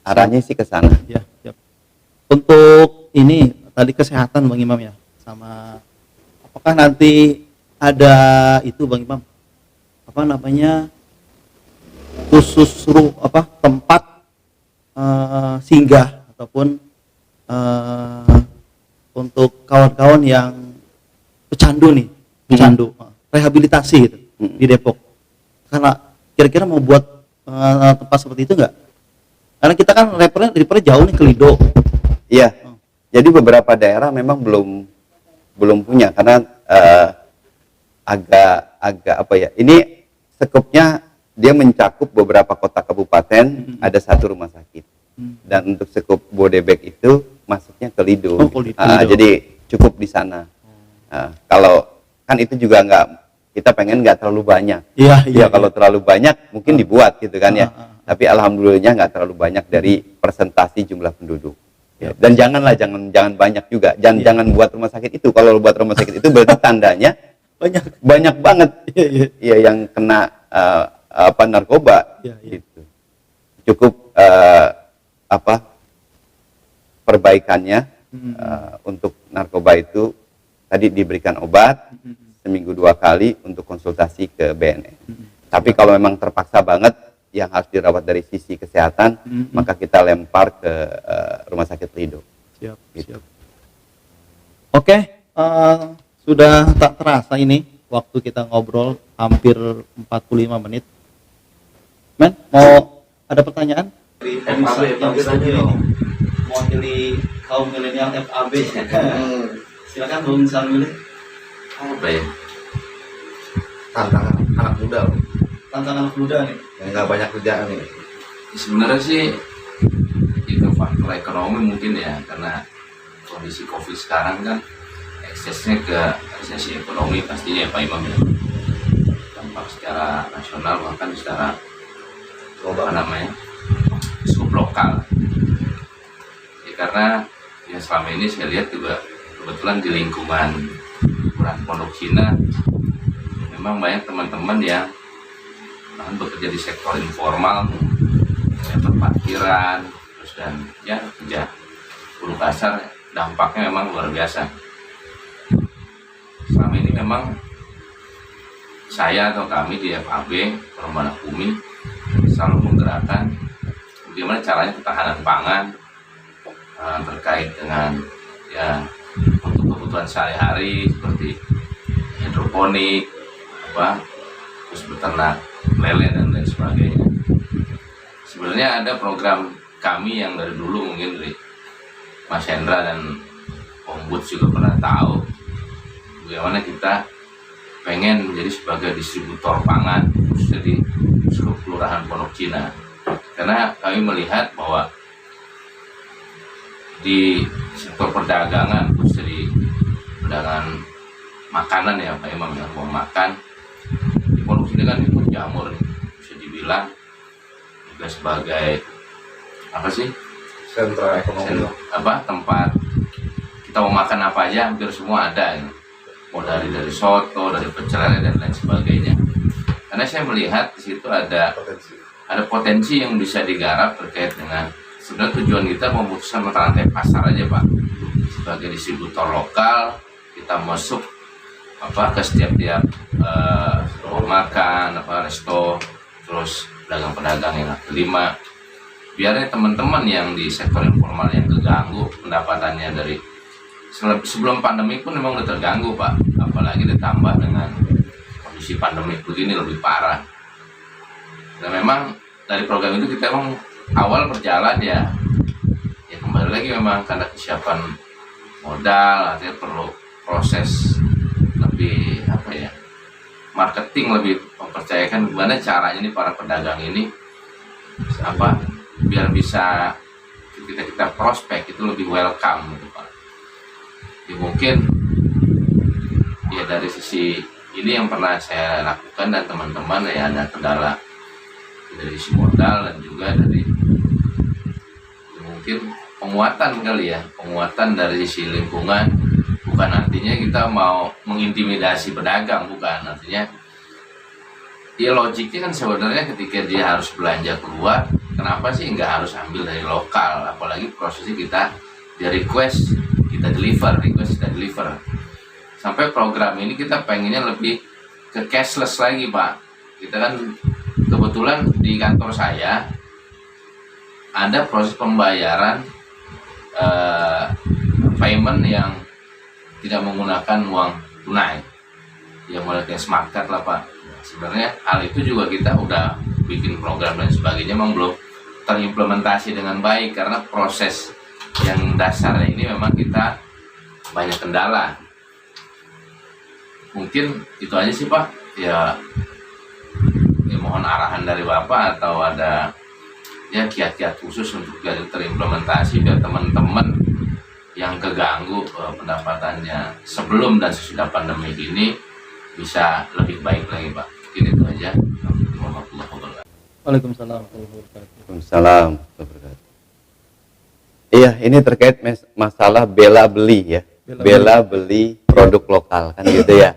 Arahnya sih ke sana. Untuk ini tadi kesehatan Bang Imam ya, sama apakah nanti ada itu Bang Imam, apa namanya, khusus tempat singgah ataupun untuk kawan-kawan yang pecandu rehabilitasi gitu di Depok. Karena kira-kira mau buat tempat seperti itu enggak? Karena kita kan refernya jauh nih ke Lido. Iya. Jadi beberapa daerah memang belum punya karena agak apa ya? Ini sekupnya dia mencakup beberapa kota kabupaten, ada satu rumah sakit. Dan untuk sekup Bodebek itu masuknya ke Lido. Jadi cukup di sana. Kalau kan itu juga kita pengen nggak terlalu banyak. Iya. Kalau terlalu banyak mungkin dibuat gitu kan ya. Tapi alhamdulillahnya nggak terlalu banyak dari presentasi jumlah penduduk. Ya. Dan jangan banyak juga. Jangan buat rumah sakit itu. Kalau buat rumah sakit itu berarti tandanya banyak banget. Iya, yang kena narkoba. Gitu. Cukup perbaikannya untuk narkoba itu tadi diberikan obat seminggu 2 kali untuk konsultasi ke BNN. Tapi kalau memang terpaksa banget yang harus dirawat dari sisi kesehatan, maka kita lempar ke rumah sakit Lido. Siap. Oke, sudah tak terasa ini waktu kita ngobrol hampir 45 menit. Men, mau ada pertanyaan? Mewakili kaum milenial FAB. Silakan Bung Sarmili. Baik. Tantangan anak muda loh. Tantangan anak muda nih. Yang nggak banyak kerjaan nih. Sebenarnya sih itu faktor ekonomi mungkin ya, karena kondisi COVID sekarang kan eksesnya ke resesi ekonomi pastinya ya Pak Imam ya. Dampak secara nasional bahkan secara cukup lokal. Ya, karena ya selama ini saya lihat juga kebetulan di lingkungan Pondok Cina memang banyak teman-teman yang bekerja di sektor informal, parkiran, terus dan ya kerja buruh kasar, dampaknya memang luar biasa. Selama ini memang saya atau kami di FAB Perumbahan Bumi selalu menggerakkan bagaimana caranya ketahanan pangan terkait dengan ya untuk kebutuhan sehari-hari seperti hidroponik, terus beternak lele dan lain sebagainya. Sebenarnya ada program kami yang dari dulu mungkin dari Mas Hendra dan Om Bud juga pernah tahu bagaimana kita pengen menjadi sebagai distributor pangan khususnya di seluruh kelurahan Pondok Cina, karena kami melihat bahwa di sektor perdagangan khususnya di perdagangan makanan ya Pak Imam, ya uang makan di Pondok Cina kan itu jamur nih, bisa dibilang juga sebagai apa sih, sentra ekonomi. tempat kita mau makan apa aja hampir semua ada ya. Mau dari soto, dari pecel lele dan lain sebagainya. Karena saya melihat di situ ada potensi yang bisa digarap terkait dengan sebenarnya tujuan kita memutuskan mata rantai pasar aja Pak. Sebagai distributor lokal kita masuk ke setiap rumah makan, resto, terus pedagang-pedagang yang kaki lima. Biarnya teman-teman yang di sektor informal yang keganggu pendapatannya dari sebelum pandemi pun memang udah terganggu Pak, apalagi ditambah dengan kondisi pandemi begini lebih parah. Dan memang dari program itu kita memang awal berjalan ya kembali lagi memang karena kesiapan modal, artinya perlu proses lebih marketing lebih mempercayakan gimana caranya nih para pedagang ini biar bisa kita prospek itu lebih welcome gitu Pak. Ya, mungkin ya dari sisi ini yang pernah saya lakukan dan teman-teman ya ada kendala dari sisi modal dan juga dari mungkin penguatan dari sisi lingkungan. Bukan artinya kita mau mengintimidasi pedagang, bukan, artinya ya logiknya kan sebenarnya ketika dia harus belanja keluar, kenapa sih nggak harus ambil dari lokal, apalagi prosesnya kita di request kita deliver. Sampai program ini kita pengennya lebih ke cashless lagi Pak. Kita kan kebetulan di kantor saya ada proses pembayaran payment yang tidak menggunakan uang tunai, yang mulai smart card lah Pak. Sebenarnya hal itu juga kita udah bikin program dan sebagainya, memang belum terimplementasi dengan baik karena proses yang dasarnya ini memang kita banyak kendala. Mungkin itu aja sih Pak, ya mohon arahan dari Bapak atau ada ya kiat-kiat khusus untuk jadi terimplementasi biar teman-teman yang keganggu pendapatannya sebelum dan sesudah pandemi ini bisa lebih baik lagi Pak. Mungkin itu aja. Waalaikumsalam warahmatullahi wabarakatuh. Waalaikumsalam warahmatullahi wabarakatuh. Iya, ini terkait masalah bela beli ya. Bela beli produk lokal kan gitu ya.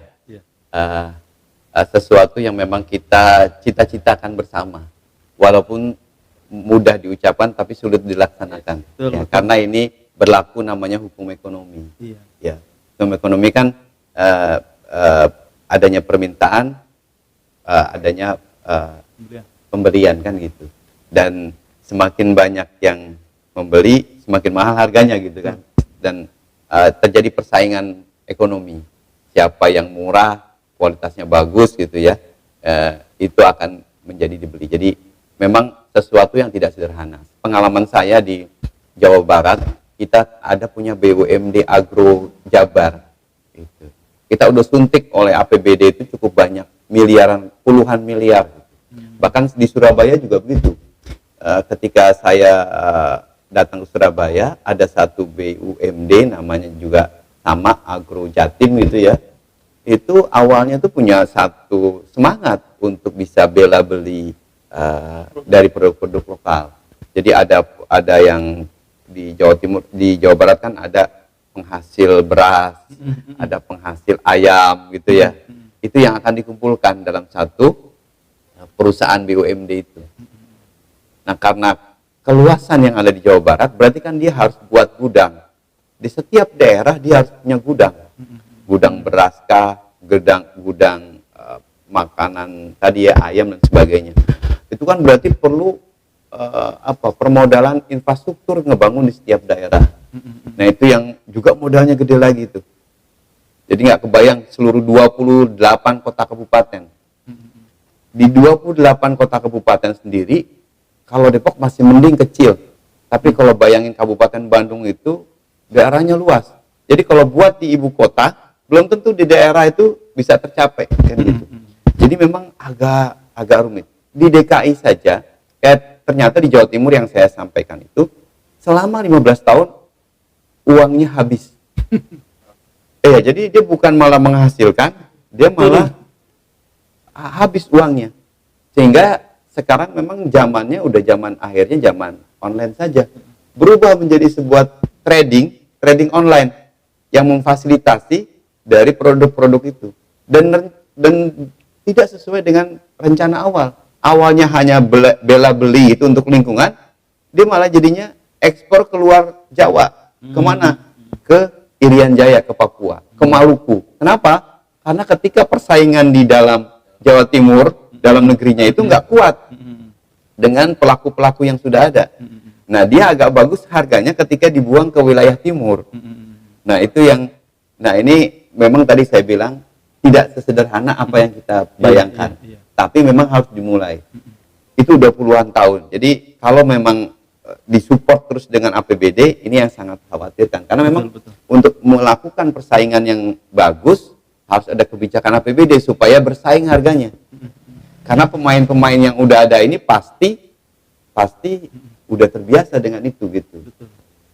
Sesuatu yang memang kita cita-citakan bersama. Walaupun mudah diucapkan tapi sulit dilaksanakan. Ya, karena ini berlaku namanya hukum ekonomi. Ya, hukum ekonomi kan adanya permintaan, adanya pemberian kan gitu. Dan semakin banyak yang membeli, semakin mahal harganya gitu kan. Dan terjadi persaingan ekonomi. Siapa yang murah, kualitasnya bagus gitu ya, itu akan menjadi dibeli. Jadi memang sesuatu yang tidak sederhana. Pengalaman saya di Jawa Barat, kita ada punya BUMD Agro Jabar. Gitu. Kita udah suntik oleh APBD itu cukup banyak, miliaran, puluhan miliar. Bahkan di Surabaya juga begitu. Ketika saya datang ke Surabaya, ada satu BUMD namanya juga sama Agro Jatim gitu ya. Itu awalnya tuh punya satu semangat untuk bisa bela beli dari produk-produk lokal. Jadi ada yang di Jawa Timur, di Jawa Barat kan ada penghasil beras, ada penghasil ayam gitu ya. Itu yang akan dikumpulkan dalam satu perusahaan BUMD itu. Nah, karena keluasan yang ada di Jawa Barat, berarti kan dia harus buat gudang. Di setiap daerah dia harus punya gudang. Gudang beras kah, gudang makanan tadi ya, ayam dan sebagainya. Itu kan berarti perlu permodalan infrastruktur ngebangun di setiap daerah. Nah, itu yang juga modalnya gede lagi tuh. Jadi nggak kebayang seluruh 28 kota kabupaten. Di 28 kota kabupaten sendiri, kalau Depok masih mending kecil. Tapi kalau bayangin Kabupaten Bandung itu daerahnya luas. Jadi kalau buat di ibu kota, belum tentu di daerah itu bisa tercapai kan gitu. Jadi memang agak rumit. Di DKI saja, ternyata di Jawa Timur yang saya sampaikan itu selama 15 tahun uangnya habis. Jadi dia bukan malah menghasilkan, dia malah habis uangnya. Sehingga sekarang memang zamannya udah zaman akhirnya zaman online saja. Berubah menjadi sebuah trading online yang memfasilitasi dari produk-produk itu. Dan tidak sesuai dengan rencana awal. Awalnya hanya bela beli itu untuk lingkungan, dia malah jadinya ekspor keluar Jawa. Kemana? Ke Irian Jaya, ke Papua, ke Maluku. Kenapa? Karena ketika persaingan di dalam Jawa Timur, dalam negerinya itu nggak kuat dengan pelaku-pelaku yang sudah ada. Nah, dia agak bagus harganya ketika dibuang ke wilayah timur. Nah, ini memang tadi saya bilang tidak sesederhana apa yang kita bayangkan. Tapi memang harus dimulai. Itu udah puluhan tahun. Jadi kalau memang disupport terus dengan APBD, ini yang sangat khawatirkan. Karena memang untuk melakukan persaingan yang bagus harus ada kebijakan APBD supaya bersaing harganya. Karena pemain-pemain yang udah ada ini pasti udah terbiasa dengan itu gitu.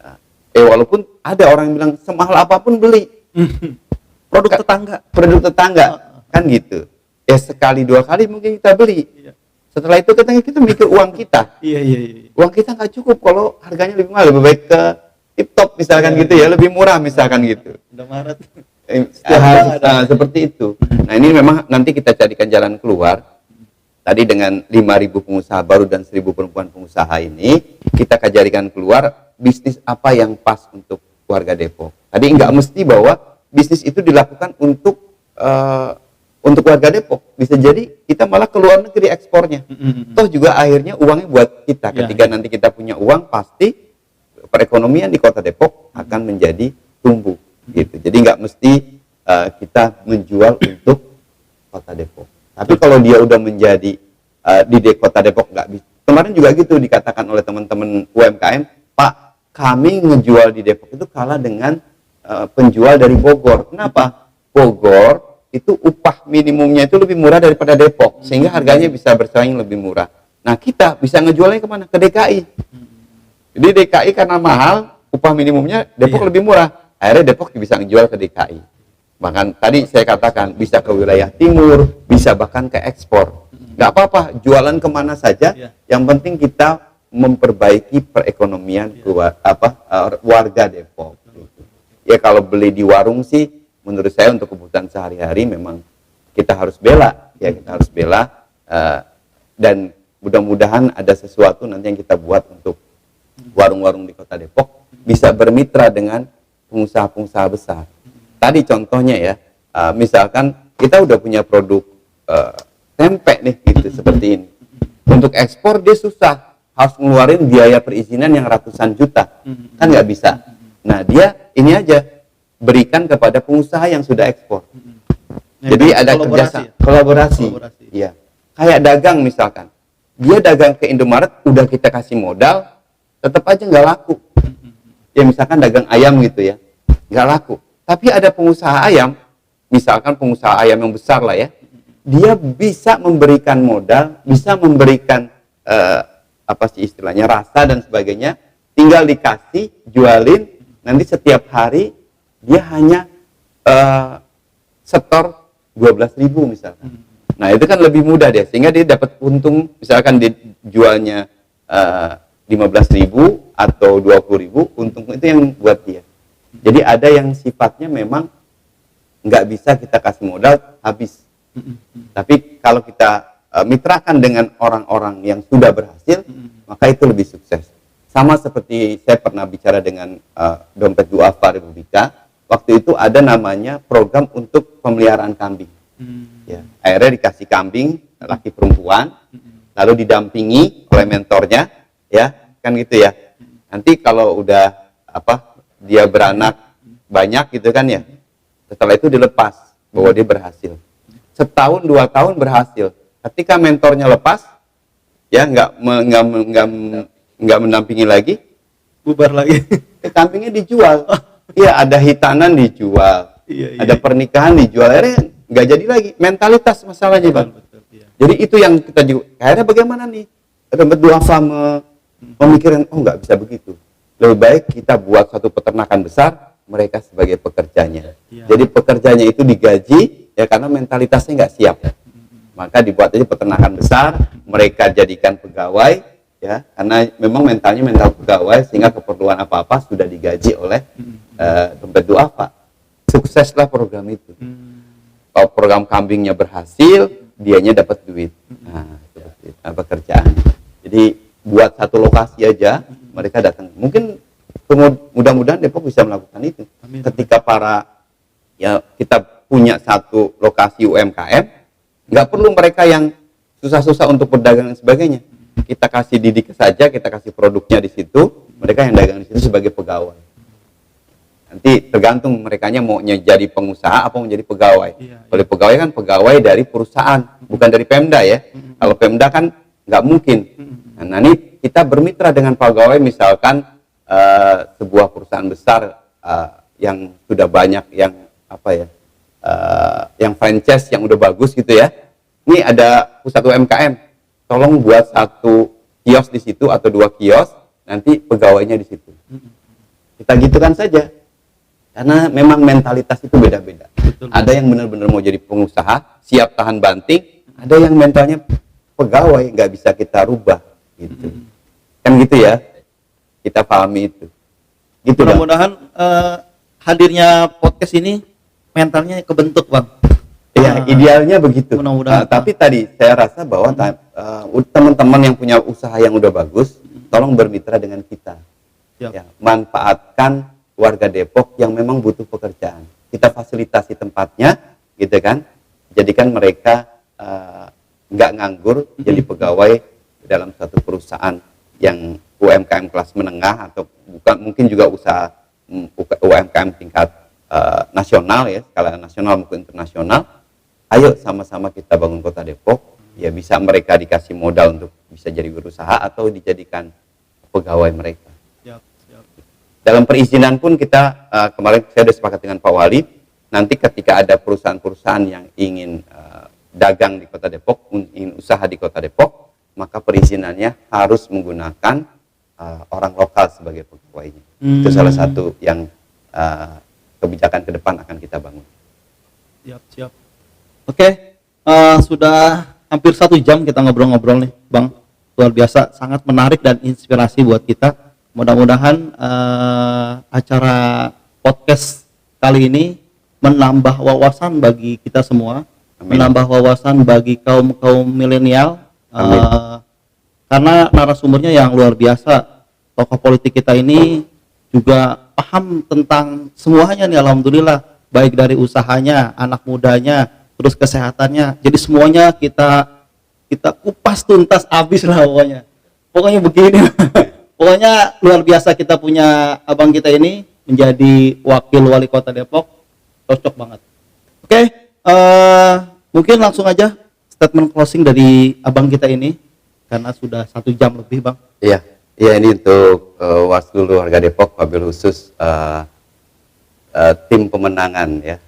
Nah, walaupun ada orang yang bilang semahal apapun beli produk tetangga kan gitu. Sekali dua kali mungkin kita beli. Setelah itu kita mikir uang kita. Uang kita nggak cukup kalau harganya lebih mahal, lebih baik ke Tip Top misalkan gitu ya, lebih murah misalkan gitu. Indomaret. Seperti itu. Nah, ini memang nanti kita carikan jalan keluar. Tadi dengan 5.000 pengusaha baru dan 1.000 perempuan pengusaha ini, kita jadikan keluar bisnis apa yang pas untuk warga Depok. Tadi nggak mesti bahwa bisnis itu dilakukan untuk warga Depok. Bisa jadi kita malah ke luar negeri ekspornya. Toh juga akhirnya uangnya buat kita. Ketika nanti kita punya uang, pasti perekonomian di kota Depok akan menjadi tumbuh. Gitu. Jadi nggak mesti kita menjual untuk kota Depok. Tapi kalau dia udah menjadi di kota Depok nggak bisa. Kemarin juga gitu dikatakan oleh teman-teman UMKM, Pak, kami ngejual di Depok itu kalah dengan penjual dari Bogor. Kenapa? Bogor itu upah minimumnya itu lebih murah daripada Depok, sehingga harganya bisa bersaing lebih murah. Nah, kita bisa ngejualnya kemana? Ke DKI. Jadi DKI karena mahal, upah minimumnya Depok lebih murah. Akhirnya Depok bisa ngejual ke DKI. Bahkan tadi saya katakan bisa ke wilayah timur, bisa bahkan ke ekspor. Nggak apa-apa, jualan kemana saja. Yang penting kita memperbaiki perekonomian warga Depok. Ya kalau beli di warung sih, menurut saya untuk kebutuhan sehari-hari memang kita harus bela. Ya kita harus bela. Dan mudah-mudahan ada sesuatu nanti yang kita buat untuk warung-warung di kota Depok bisa bermitra dengan pengusaha-pengusaha besar. Tadi contohnya ya, misalkan kita udah punya produk tempe nih gitu seperti ini. Untuk ekspor dia susah, harus ngeluarin biaya perizinan yang ratusan juta, kan nggak bisa. Nah dia ini aja berikan kepada pengusaha yang sudah ekspor. Jadi ada kerjasama, kolaborasi. Iya. Kayak dagang misalkan, dia dagang ke Indomaret, udah kita kasih modal, tetap aja nggak laku. Ya misalkan dagang ayam gitu ya, nggak laku. Tapi ada pengusaha ayam, misalkan pengusaha ayam yang besar lah ya, dia bisa memberikan modal, bisa memberikan istilahnya rasa dan sebagainya, tinggal dikasih, jualin, nanti setiap hari dia hanya setor 12.000 misalkan. Nah itu kan lebih mudah dia, sehingga dia dapat untung, misalkan dia jualnya 15.000 atau 20.000, untung itu yang buat dia. Jadi ada yang sifatnya memang nggak bisa kita kasih modal habis. Tapi kalau kita mitrakan dengan orang-orang yang sudah berhasil, maka itu lebih sukses. Sama seperti saya pernah bicara dengan Dompet Duafa Republika, waktu itu ada namanya program untuk pemeliharaan kambing. Ya, akhirnya dikasih kambing laki perempuan, lalu didampingi oleh mentornya, ya kan gitu ya. Nanti kalau udah dia beranak banyak gitu kan ya, setelah itu dilepas bahwa dia berhasil. Setahun 2 tahun berhasil. Ketika mentornya lepas, ya nggak mendampingi lagi, bubar lagi. Kambingnya dijual. Iya, ada hitanan dijual, ada pernikahan dijual. Akhirnya nggak jadi lagi. Mentalitas masalahnya, Bang. Betul, iya. Jadi itu yang kita juga. Akhirnya bagaimana nih? Dompet duafa memikirkan, oh nggak bisa begitu. Lebih baik kita buat satu peternakan besar, mereka sebagai pekerjanya. Iya. Jadi pekerjanya itu digaji ya karena mentalitasnya nggak siap. Maka dibuat aja peternakan besar, mereka jadikan pegawai ya karena memang mentalnya mental pegawai sehingga keperluan apa-apa sudah digaji oleh dompet duafa. Sukseslah program itu. Kalau program kambingnya berhasil, dianya dapat duit. Nah, itu pekerjaan. Jadi buat satu lokasi aja mereka datang. Mungkin mudah-mudahan Depok bisa melakukan itu. Amin. Ketika kita punya satu lokasi UMKM, nggak perlu mereka yang susah-susah untuk berdagang dan sebagainya. Kita kasih didik saja, kita kasih produknya di situ, mereka yang dagang di situ sebagai pegawai. Nanti tergantung merekanya mau jadi pengusaha apa mau jadi pegawai. Kalau pegawai kan pegawai dari perusahaan, bukan dari Pemda ya. Kalau Pemda kan nggak mungkin. Nah, ini kita bermitra dengan pegawai, misalkan sebuah perusahaan besar yang sudah banyak yang yang franchise yang udah bagus gitu ya. Ini ada pusat UMKM, tolong buat satu kios di situ atau 2 kios, nanti pegawainya di situ. Kita gitukan saja, karena memang mentalitas itu beda-beda. Ada yang benar-benar mau jadi pengusaha, siap tahan banting, ada yang mentalnya pegawai, nggak bisa kita rubah, gitu. Kan gitu ya, kita pahami itu. Gitu, Bang. Mudah-mudahan hadirnya podcast ini mentalnya kebentuk, Bang. Ya, idealnya begitu. Mudah-mudahan. Tapi tadi saya rasa bahwa teman-teman yang punya usaha yang udah bagus, tolong bermitra dengan kita. Ya, manfaatkan warga Depok yang memang butuh pekerjaan. Kita fasilitasi tempatnya, gitu kan? Jadikan mereka nggak nganggur, jadi pegawai dalam satu perusahaan yang UMKM kelas menengah atau bukan, mungkin juga usaha UMKM tingkat nasional ya, skala nasional maupun internasional. Ayo sama-sama kita bangun kota Depok, ya bisa mereka dikasih modal untuk bisa jadi berusaha atau dijadikan pegawai mereka. Dalam perizinan pun kita kemarin saya sudah sepakat dengan Pak Wali, nanti ketika ada perusahaan-perusahaan yang ingin dagang di kota Depok, ingin usaha di kota Depok, maka perizinannya harus menggunakan orang lokal sebagai pegawainya. Itu salah satu yang kebijakan ke depan akan kita bangun. Siap. Oke, sudah hampir 1 jam kita ngobrol-ngobrol nih, Bang. Luar biasa, sangat menarik dan inspirasi buat kita. Mudah-mudahan acara podcast kali ini menambah wawasan bagi kita semua, menambah wawasan bagi kaum milenial. Karena narasumbernya yang luar biasa, tokoh politik kita ini juga paham tentang semuanya nih, alhamdulillah, baik dari usahanya, anak mudanya, terus kesehatannya. Jadi semuanya kita kupas tuntas habis lah pokoknya begini. Pokoknya luar biasa, kita punya abang kita ini menjadi wakil wali kota Depok, cocok banget. Oke, mungkin langsung aja statement closing dari abang kita ini, karena sudah 1 jam lebih, Bang. Iya, ini untuk seluruh warga Depok, wabil khusus tim pemenangan ya,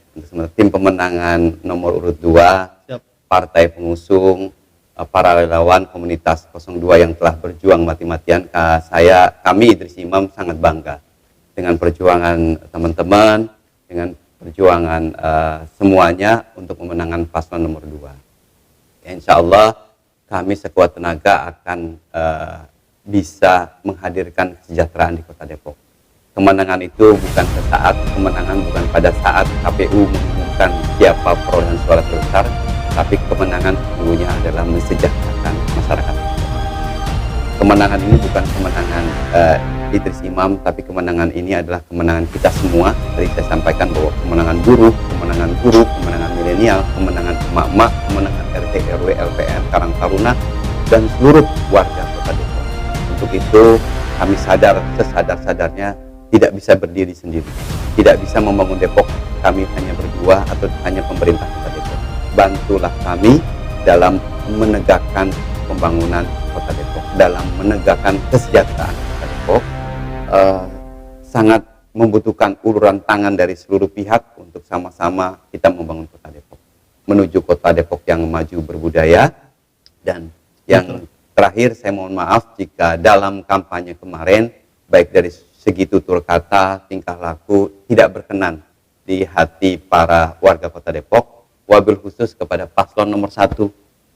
tim pemenangan nomor urut 2, Siap. partai pengusung, para relawan komunitas 02 yang telah berjuang mati-matian. Kami Idris Imam sangat bangga dengan perjuangan teman-teman, dengan perjuangan semuanya untuk pemenangan paslon nomor 2. Ya, insya Allah kami sekuat tenaga akan bisa menghadirkan kesejahteraan di kota Depok. Kemenangan itu bukan sesaat, kemenangan bukan pada saat KPU mengumumkan siapa perolehan suara terbesar, tapi kemenangan sesungguhnya adalah mensejahterakan masyarakat. Kemenangan ini bukan kemenangan Idris Imam, tapi kemenangan ini adalah kemenangan kita semua. Tadi saya sampaikan bahwa kemenangan buruh, kemenangan milenial, kemenangan emak-emak, kemenangan RT, RW, LPM, Karang Taruna, dan seluruh warga kota Depok. Untuk itu kami sadar sesadar-sadarnya tidak bisa berdiri sendiri, tidak bisa membangun Depok kami hanya berdua atau hanya pemerintah kota Depok. Bantulah kami dalam menegakkan pembangunan kota Depok, dalam menegakkan kesejahteraan kota Depok. Sangat membutuhkan uluran tangan dari seluruh pihak untuk sama-sama kita membangun kota Depok. menuju kota Depok yang maju berbudaya. Dan yang terakhir, saya mohon maaf jika dalam kampanye kemarin, baik dari segi tutur kata, tingkah laku, tidak berkenan di hati para warga kota Depok, wabil khusus kepada paslon nomor 1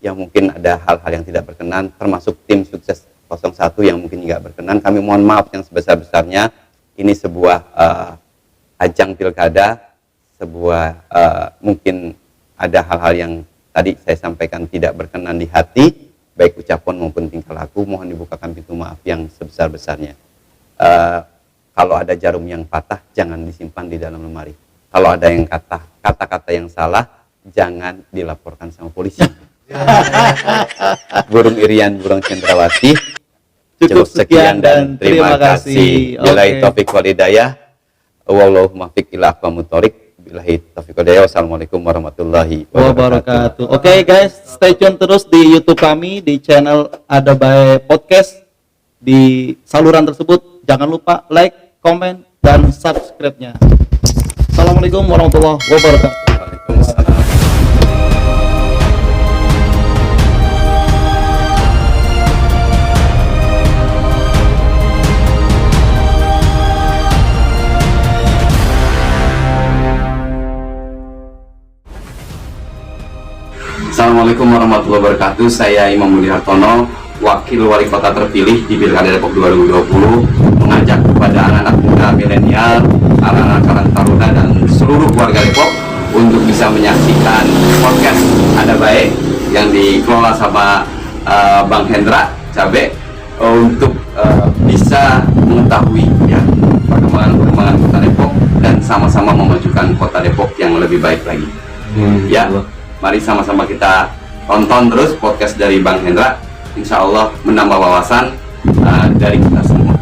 yang mungkin ada hal-hal yang tidak berkenan, termasuk tim sukses 01 yang mungkin tidak berkenan. Kami mohon maaf yang sebesar-besarnya. Ini sebuah ajang pilkada, sebuah mungkin ada hal-hal yang tadi saya sampaikan tidak berkenan di hati, baik ucapan maupun tingkah laku. Mohon dibukakan pintu maaf yang sebesar-besarnya. Kalau ada jarum yang patah, jangan disimpan di dalam lemari. Kalau ada yang kata-kata yang salah, jangan dilaporkan sama polisi. Burung Irian, burung Cendrawati. Cukup sekian dan terima kasih. Billahi taufiq wal hidayah. Wallahu muwaffiq ila aqwamit thoriq. Billahi taufiq wal hidayah. Wassalamualaikum warahmatullahi wabarakatuh. Oke guys, stay tune terus di YouTube kami, di channel Ada Bae Podcast, di saluran tersebut. Jangan lupa like, komen, dan subscribe-nya. Assalamualaikum warahmatullahi wabarakatuh. Waalaikumsalam. Assalamualaikum warahmatullahi wabarakatuh. Saya Imam Budi Hartono, Wakil Wali Kota terpilih di Pilkada Depok 2020, mengajak kepada anak-anak muda milenial, anak-anak karang taruna dan seluruh warga Depok untuk bisa menyaksikan podcast Ada Bae yang dikelola sama Bang Hendra Cabe untuk bisa mengetahui ya perkembangan Kota Depok dan sama-sama memajukan Kota Depok yang lebih baik lagi. Ya, mari sama-sama kita tonton terus podcast dari Bang Hendra. Insya Allah menambah wawasan dari kita semua.